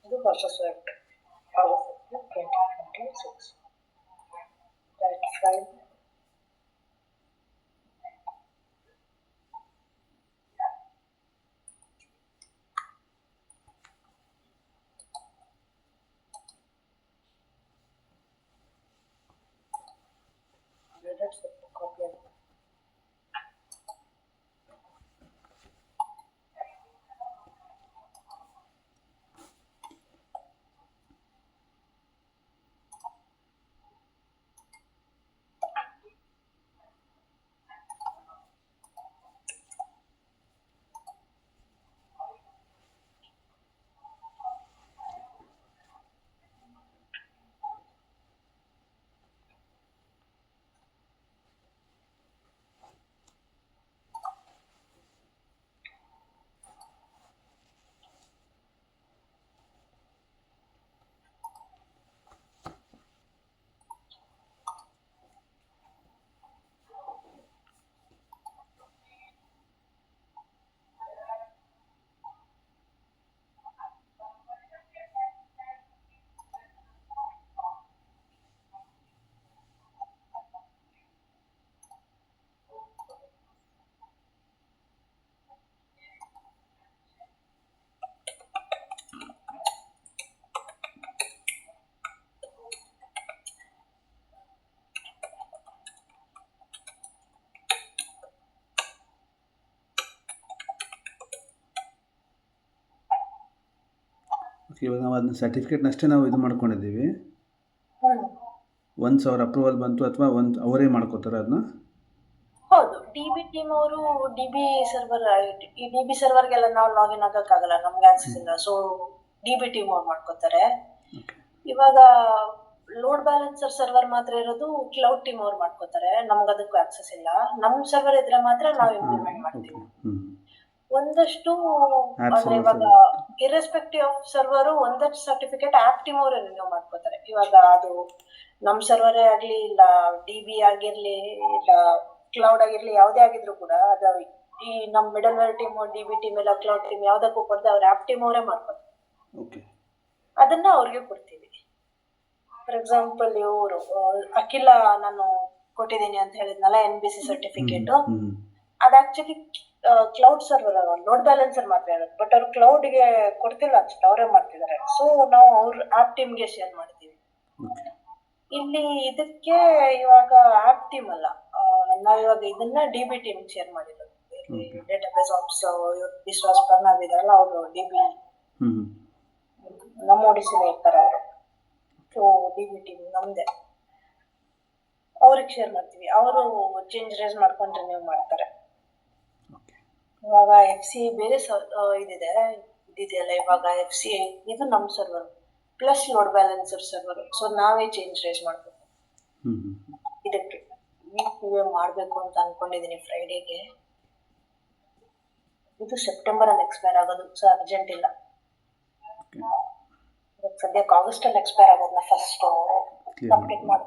ಇದು ಹೊಸ set August 2026. That file copy. Okay, ಇವಾಗ ನಾವು ಅದನ್ನ ಸರ್ಟಿಫಿಕೇಟ್ನಷ್ಟೇ ನಾವು ಇದು ಮಾಡ್ಕೊಂಡಿದ್ದೀವಿ. ಹ್ಮ್. 1,000 ಅಪ್ರೂವಲ್ ಬಂತು ಅಥವಾ ಅವರೇ ಮಾಡ್ಕೋತಾರೆ ಅದನ್ನ? ಹೌದು, DB ಟೀಮ್ ಅವರು DB ಸರ್ವರ್, ಈ DB ಸರ್ವರ್ಗೆಲ್ಲ ನಾವು ಲಾಗಿನ್ ಆಗಕ್ಕಾಗಲ್ಲ, ನಮ್ಗೆ ಆಕ್ಸೆಸ್ ಇಲ್ಲ. ಸೊ DB ಟೀಮ್ ಅವ್ರು ಮಾಡ್ಕೋತಾರೆ. ಓಕೆ. ಇವಾಗ ಲೋಡ್ ಬ್ಯಾಲೆನ್ಸರ್ ಸರ್ವರ್ ಮಾತ್ರ ಇರೋದು ಕ್ಲೌಡ್ ಟೀಮ್ ಅವ್ರು ಮಾಡ್ಕೋತಾರೆ, ನಮ್ಗೆ ಅದಕ್ಕೂ ಆಕ್ಸೆಸ್ ಇಲ್ಲ. ನಮ್ ಸರ್ವರ್ ಇದ್ರೆ ಮಾತ್ರ ನಾವು ಇಂಪ್ಲಿಮೆಂಟ್ ಮಾಡ್ತೀವಿ. ಒಂದಷ್ಟು ಅಂದ್ರೆ ಇವಾಗ ಇರ್ರೆಸ್ಪೆಕ್ಟಿವ್ ಆಫ್ ಸರ್ವರ್ ಒಂದಷ್ಟು ಸರ್ಟಿಫಿಕೇಟ್ ಆಪ್ ಟೀಮ್ ಅವರೇ ರಿನ್ಯೂ ಮಾಡ್ಕೋತಾರೆ. ಇವಾಗ ಅದು ನಮ್ ಸರ್ವರೇ ಆಗ್ಲಿ, ಇಲ್ಲ DB ಆಗಿರ್ಲಿ, ಇಲ್ಲ ಕ್ಲೌಡ್ ಆಗಿರ್ಲಿ, ಯಾವುದೇ ಆಗಿದ್ರು ಕೂಡ ಅದು ಈ ನಮ್ middleware team, DB team ಇಲ್ಲ ಕ್ಲೌಡ್ ಟೀಮ್ ಯಾವ್ದಕ್ಕೂ ಕೊಡದೆ ಅವ್ರ ಆಪ್ ಟೀಮ್ ಅವರೇ ಮಾಡ್ಕೋತಾರೆ. ಓಕೆ. ಅದನ್ನ ಅವ್ರಿಗೆ ಕೊಡ್ತೀವಿ. ಫಾರ್ ಎಕ್ಸಾಂಪಲ್ ಇವರು ಅಖಿಲ ನಾನು ಕೊಟ್ಟಿದ್ದೀನಿ ಅಂತ ಹೇಳಿದ್ನಲ್ಲ NBC ಸರ್ಟಿಫಿಕೇಟ್, ಅದು actually cloud server load balancer ಮಾತ್ರ ಇರೋದು, ಬಟ್ ಅವ್ರು ಕ್ಲೌಡ್ಗೆ ಕೊಡ್ತಿಲ್ಲ ಅನ್ಸುತ್ತೆ, ಅವರೇ ಮಾಡ್ತಿದ್ದಾರೆ. ಸೊ ನಾವು ಅವ್ರ ಆಪ್ ಟೀಮ್ಗೆ ಶೇರ್ ಮಾಡ್ತೀವಿ. ಇಲ್ಲಿ ಇದಕ್ಕೆ ಇವಾಗ ಆಪ್ ಟೀಮ್ ಅಲ್ಲ, ನಾವಿವಾಗ ಇದನ್ನ DB ಟೀಮ್ ಶೇರ್ ಮಾಡಿರೋದು. ಡೇಟಾಬೇಸ್ ಆಪ್ಸ್ ವಿಶ್ವಾಸ್ ಪ್ರಣವ್ ಇದಾರಲ್ಲ, ಅವರು DB ನಮ್ಮ ಒಡಿಸಿನೇ ಇರ್ತಾರೆ ಅವರು. ಸೊ DB ಟೀಮ್ ನಮ್ದೆ, ಅವ್ರಿಗೆ ಶೇರ್ ಮಾಡ್ತೀವಿ. ಅವರು ಚೇಂಜ್ ರೇಸ್ ಮಾಡ್ಕೊಂಡು ರಿನ್ಯೂ ಮಾಡ್ತಾರೆ. ಇವಾಗ FC ಬೇರೆ ಇದಿದೆಯಲ್ಲ, ಇವಾಗ FC ಇದು ನಮ್ಮ server plus load balancer server. So ನಾವೇ ಚೇಂಜ್ ರೇಸ್ ಮಾಡ್ಬೇಕು. ಇದಕ್ಕೆ ಮಾಡಬೇಕು ಅಂತ ಅನ್ಕೊಂಡಿದೀನಿ ಫ್ರೈಡೇಗೆ. ಇದು ಸೆಪ್ಟೆಂಬರ್ ಅಲ್ಲಿ ಎಕ್ಸ್ಪೈರ್ ಆಗೋದು, ಸೊ ಅರ್ಜೆಂಟ್ ಇಲ್ಲ. ಸದ್ಯಕ್ಕೆ ಆಗಸ್ಟ್ ಅಲ್ಲಿ ಎಕ್ಸ್ಪೈರ್ ಆಗೋದನ್ನ ಫಸ್ಟ್ ಕಂಪ್ಲೀಟ್ ಮಾಡಿ.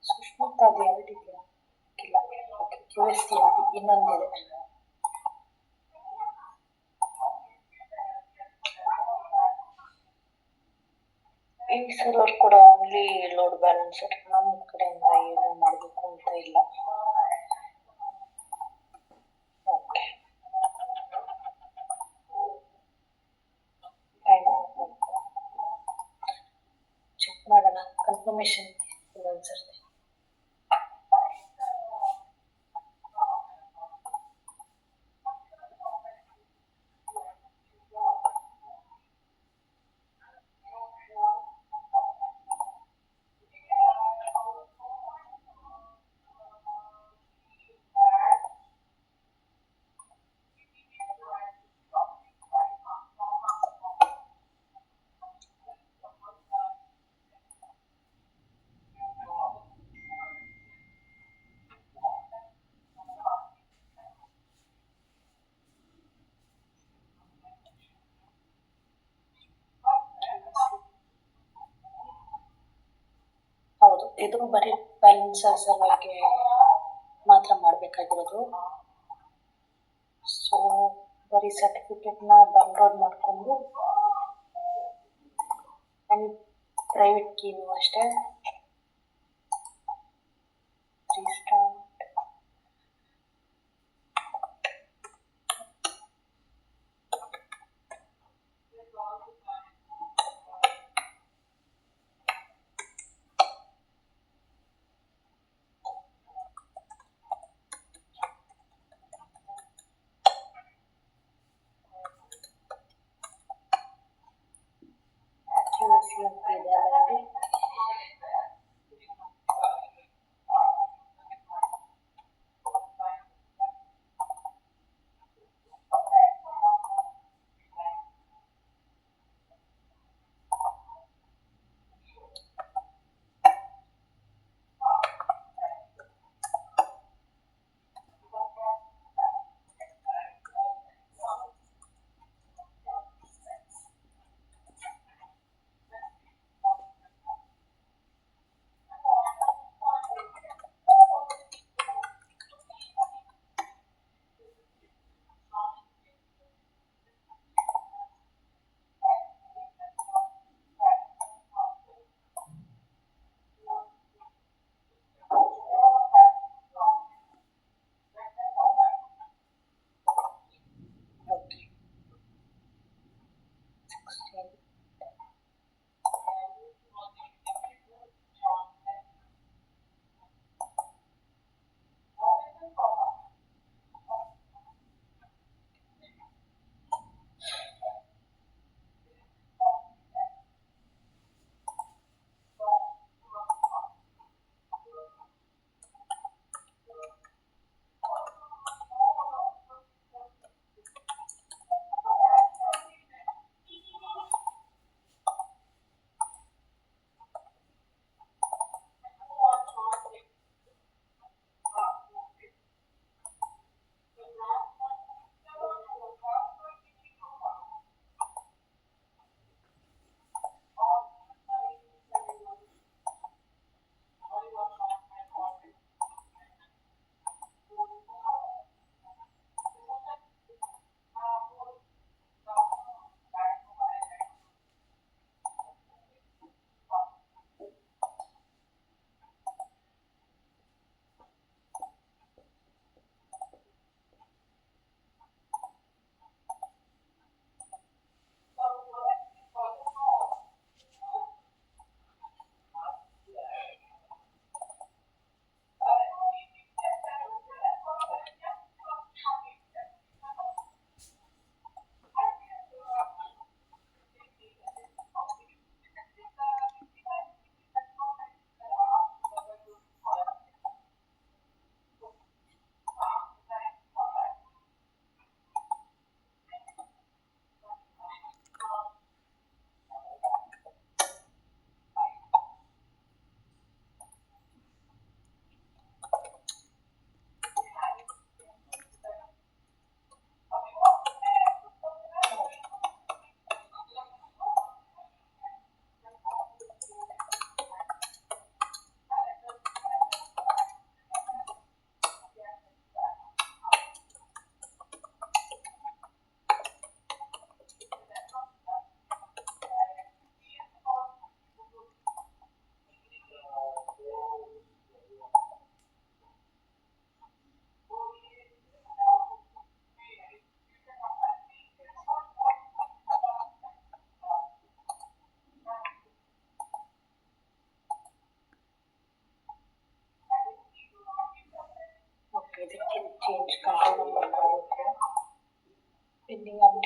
ಸುಷ್ಮಿತಾ ದೇವಿ QS ಇನ್ನೊಂದಿದೆ. ಈ ಸರ್ವರ್ ಕೂಡ ಓನ್ಲಿ ಲೋಡ್ ಬ್ಯಾಲೆನ್ಸರ್, ನಮ್ಮ ಕಡೆಯಿಂದ ಏನು ಮಾಡಬೇಕು ಅಂತ ಇಲ್ಲ. ಓಕೆ, ಚೆಕ್ ಮಾಡೋಣ ಕನ್ಫರ್ಮೇಶನ್ ಇನ್ನೊಂದ್ಸರ್ತಿ. ಹೌದು, ಇದು ಬರೀ ಬ್ಯಾಲೆನ್ಸರ್ ಸರ್ವರ್ಗೆ ಮಾತ್ರ ಮಾಡಬೇಕಾಗಿರೋದು. ಸೊ ಬರೀ ಸರ್ಟಿಫಿಕೇಟ್ನ ಡೌನ್ಲೋಡ್ ಮಾಡಿಕೊಂಡು ಆ್ಯಂಡ್ ಪ್ರೈವೇಟ್ ಕೀನು ಅಷ್ಟೇ ರೀಸ್ಟಾರ್ಟ್.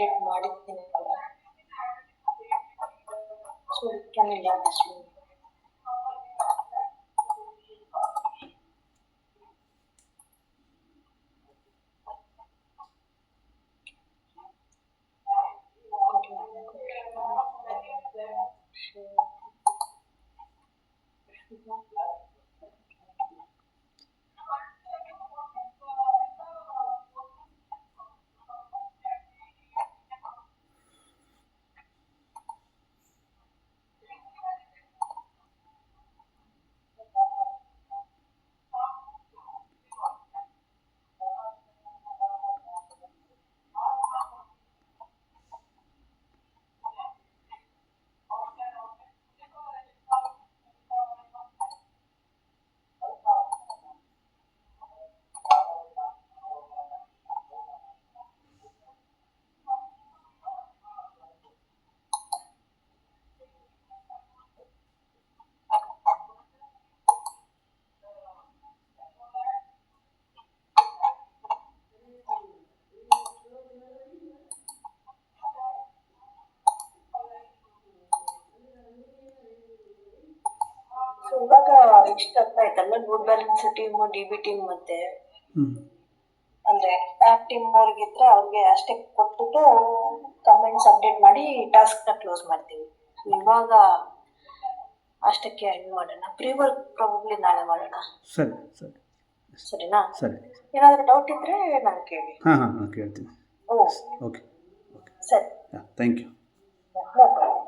ಅಪ್ಡೇಟ್ ಮಾಡಿದ್ದೀನಿ ಕೂಡ. So can you learn this one? So ಇವಾಗ ಇಷ್ಟ ಅರ್ಥ ಆಯ್ತಲ್ಲ, load balance team, DB team ಮತ್ತೆ ಹ್ಞೂ ಅಂದ್ರೆ ಆಪ್ ಟೀಮ್ ಅವ್ರಿಗಿದ್ರೆ ಅವ್ರಿಗೆ ಅಷ್ಟೇ ಕೊಟ್ಬಿಟ್ಟು ಕಮೆಂಟ್ಸ್ ಅಪ್ಡೇಟ್ ಮಾಡಿ ಟಾಸ್ಕ್ ನ ಕ್ಲೋಸ್ ಮಾಡ್ತೀವಿ. ಇವಾಗ ಅಷ್ಟಕ್ಕೆ ಎಂಡ್ ಮಾಡೋಣ. ಪ್ರೀ ವರ್ಕ್ ಪ್ರಾಬಬ್ಲಿ ನಾಳೆ ಮಾಡೋಣ. ಸರಿ ಸರಿ ಸರಿನಾ? ಸರಿ. ಏನಾದರೂ ಡೌಟ್ ಇದ್ರೆ ನಾನು ಕೇಳಿ. ಹಾಂ ಕೇಳ್ತೀನಿ. Oh okay okay. ಸರಿ. Thank you. No problem.